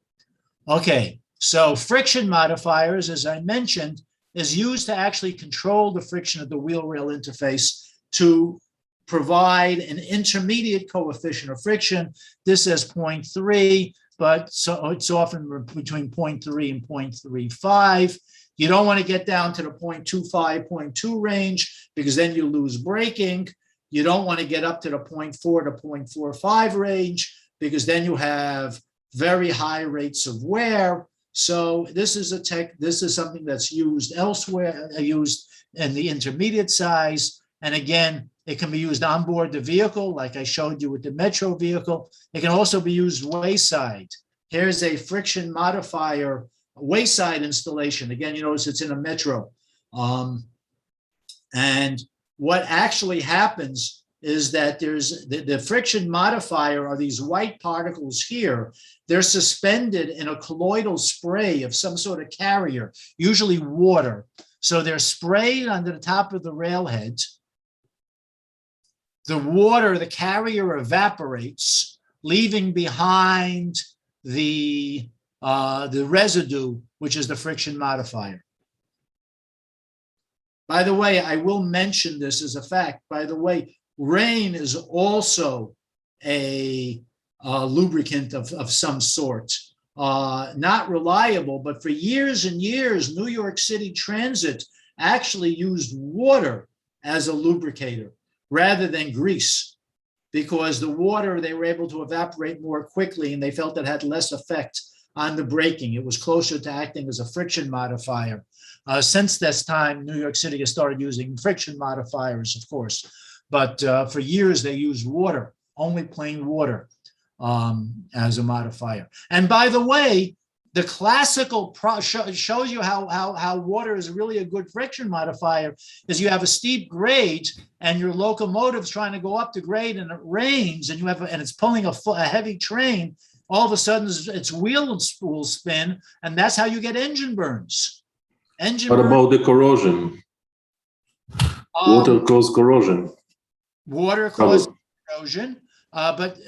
Okay, so friction modifiers, as I mentioned, is used to actually control the friction of the wheel rail interface to provide an intermediate coefficient of friction. This is 0.3, but so it's often between 0.3 and 0.35. You don't want to get down to the 0.25, 0.2 range because then you lose braking. You don't want to get up to the 0.4 to 0.45 range because then you have very high rates of wear. So this is something that's used elsewhere, used in the intermediate size. And again, it can be used on board the vehicle, like I showed you with the Metro vehicle. It can also be used wayside. Here's a friction modifier wayside installation. Again, you notice it's in a Metro. And what actually happens is that there's the friction modifier are these white particles here. They're suspended in a colloidal spray of some sort of carrier, usually water. So they're sprayed under the top of the railhead. The water, the carrier evaporates, leaving behind the residue, which is the friction modifier. By the way, I will mention this as a fact. By the way, rain is also a lubricant of some sort. Not reliable, but for years and years, New York City Transit actually used water as a lubricator rather than grease, because the water, they were able to evaporate more quickly and they felt it had less effect on the braking. It was closer to acting as a friction modifier. Since this time, New York City has started using friction modifiers, of course, but for years they used water, only plain water as a modifier. And by the way, the classical shows you how water is really a good friction modifier is you have a steep grade and your locomotive's trying to go up the grade and it rains and it's pulling a heavy train. All of a sudden its wheel and spool spin, and that's how you get engine burns. What about the corrosion? Water causes corrosion. Water causes corrosion, but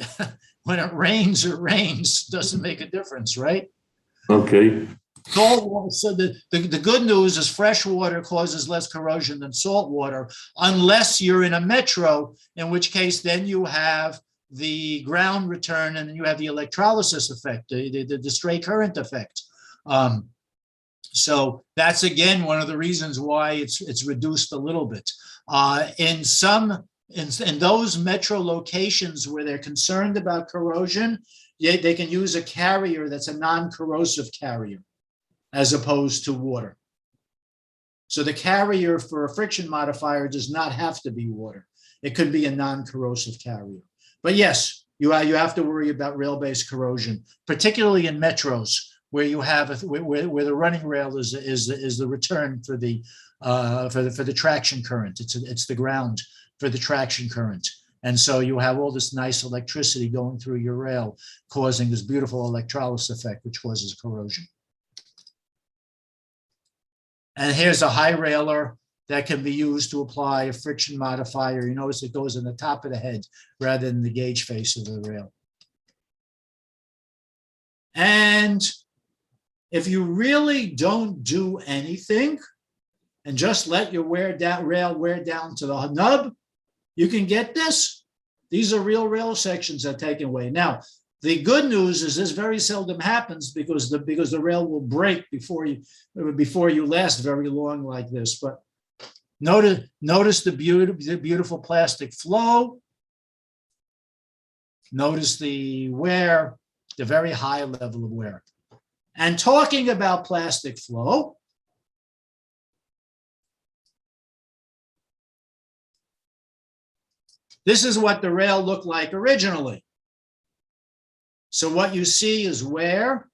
when it rains, doesn't make a difference, right? Okay. Salt water, so the good news is fresh water causes less corrosion than salt water, unless you're in a Metro, in which case then you have the ground return and then you have the electrolysis effect, the stray current effect. So that's again one of the reasons why it's reduced a little bit. In those Metro locations where they're concerned about corrosion, they can use a carrier that's a non-corrosive carrier as opposed to water. So the carrier for a friction modifier does not have to be water. It could be a non-corrosive carrier. But yes, you have to worry about rail-based corrosion, particularly in Metros where you have where the running rail is the return for the traction current. It's the ground for the traction current. And so you have all this nice electricity going through your rail, causing this beautiful electrolysis effect, which causes corrosion. And here's a high railer that can be used to apply a friction modifier. You notice it goes in the top of the head rather than the gauge face of the rail. And if you really don't do anything and just let your rail wear down to the nub, you can get this. These are real rail sections that are taken away. Now, the good news is this very seldom happens because the rail will break before you last very long like this. But notice the beautiful plastic flow. Notice the wear, the very high level of wear. And talking about plastic flow, this is what the rail looked like originally. So what you see is wear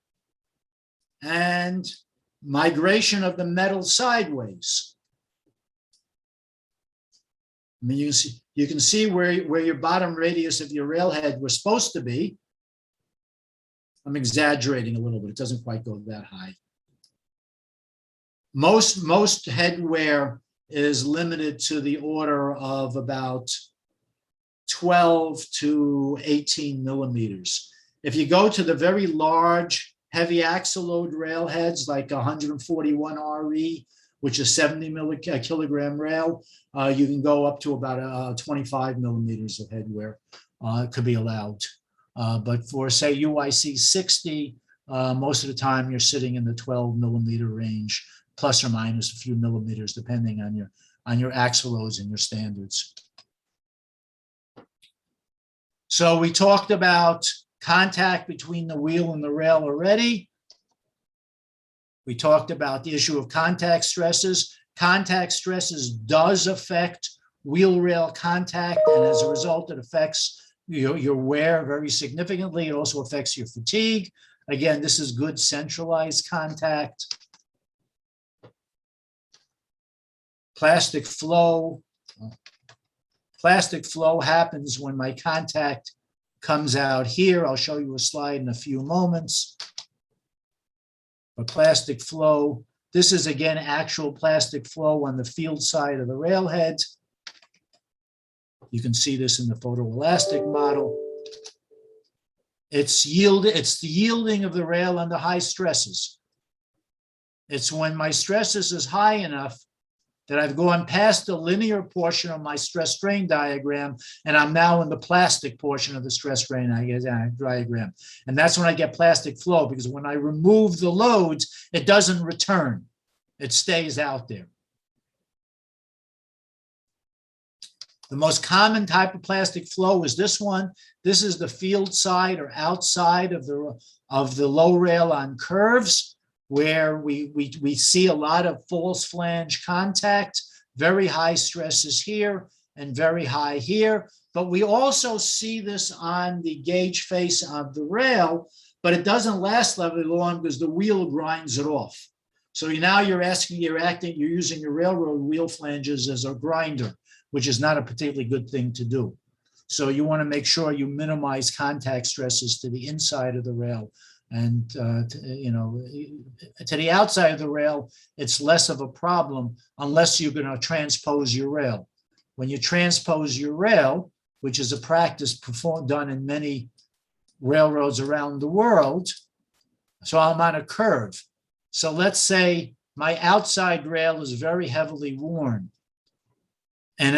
and migration of the metal sideways. I mean, you can see where your bottom radius of your railhead was supposed to be. I'm exaggerating a little bit. It doesn't quite go that high. Most head wear is limited to the order of about 12 to 18 millimeters. If you go to the very large heavy axle load railheads like 141 RE, which is 70 kilogram rail, you can go up to about 25 millimeters of head wear. It could be allowed. But for say UIC 60, most of the time you're sitting in the 12 millimeter range, plus or minus a few millimeters, depending on your axle loads and your standards. So we talked about contact between the wheel and the rail already. We talked about the issue of contact stresses. Contact stresses does affect wheel rail contact, and as a result, it affects your wear very significantly. It also affects your fatigue. Again, this is good centralized contact. Plastic flow. Plastic flow happens when my contact comes out here. I'll show you a slide in a few moments. But plastic flow, this is again actual plastic flow on the field side of the railhead. You can see this in the photoelastic model. It's the yielding of the rail under high stresses. It's when my stresses is high enough that I've gone past the linear portion of my stress strain diagram, and I'm now in the plastic portion of the stress strain diagram. And that's when I get plastic flow, because when I remove the loads, it doesn't return. It stays out there. The most common type of plastic flow is this one. This is the field side or outside of the low rail on curves, where we see a lot of false flange contact, very high stresses here and very high here. But we also see this on the gauge face of the rail, but it doesn't last very long because the wheel grinds it off. So now you're using your railroad wheel flanges as a grinder, which is not a particularly good thing to do. So you want to make sure you minimize contact stresses to the inside of the rail. And, to the outside of the rail, it's less of a problem unless you're going to transpose your rail. When you transpose your rail, which is a practice done in many railroads around the world, so I'm on a curve. So let's say my outside rail is very heavily worn. And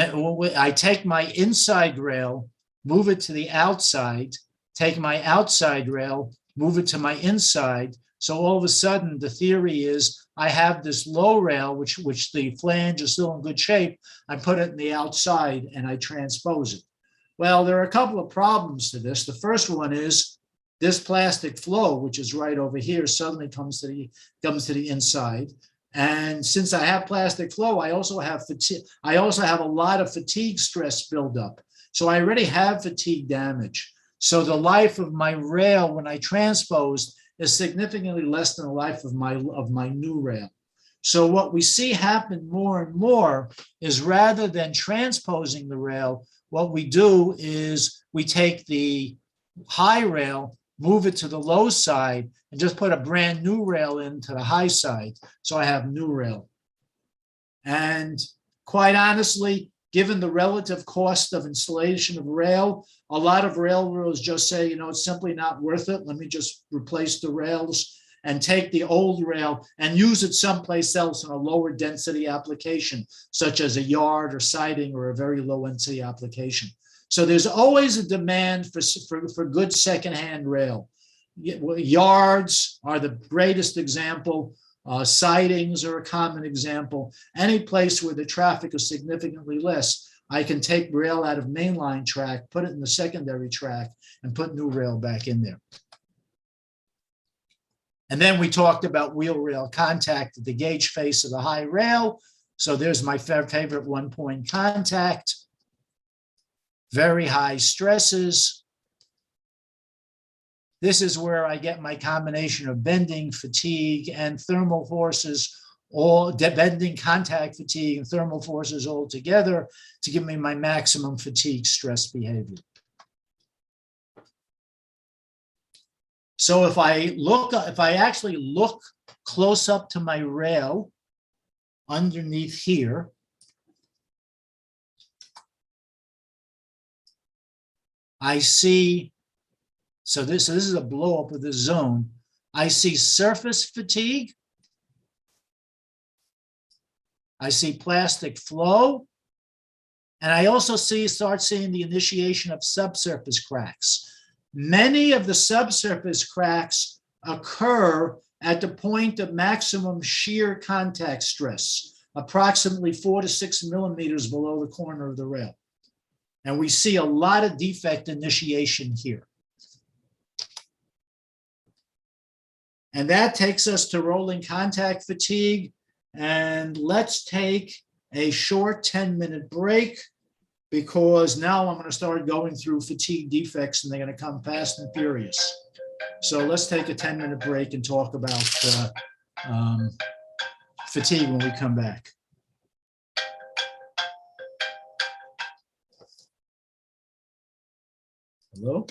I take my inside rail, move it to the outside, take my outside rail, move it to my inside. So all of a sudden, the theory is I have this low rail, which the flange is still in good shape. I put it in the outside and I transpose it. Well, there are a couple of problems to this. The first one is this plastic flow, which is right over here, suddenly comes to the inside. And since I have plastic flow, I also have fatigue. I also have a lot of fatigue stress buildup. So I already have fatigue damage. So the life of my rail when I transpose is significantly less than the life of my new rail. So what we see happen more and more is rather than transposing the rail, what we do is we take the high rail, move it to the low side, and just put a brand new rail into the high side. So I have new rail. And quite honestly, given the relative cost of installation of rail, a lot of railroads just say, it's simply not worth it. Let me just replace the rails and take the old rail and use it someplace else in a lower density application, such as a yard or siding or a very low density application. So there's always a demand for good secondhand rail. Yards are the greatest example. Sidings are a common example. Any place where the traffic is significantly less, I can take rail out of mainline track, put it in the secondary track, and put new rail back in there. And then we talked about wheel rail contact at the gauge face of the high rail. So there's my favorite one-point contact. Very high stresses. This is where I get my combination of bending, fatigue, and thermal forces, all bending, contact, fatigue, and thermal forces all together to give me my maximum fatigue stress behavior. So if I actually look close up to my rail underneath here, I see, so this is a blow up of the zone. I see surface fatigue. I see plastic flow. And I also start seeing the initiation of subsurface cracks. Many of the subsurface cracks occur at the point of maximum shear contact stress, approximately 4 to 6 millimeters below the corner of the rail. And we see a lot of defect initiation here. And that takes us to rolling contact fatigue. And let's take a short 10-minute break, because now I'm going to start going through fatigue defects and they're going to come fast and furious. So let's take a 10-minute break and talk about fatigue when we come back. Hello?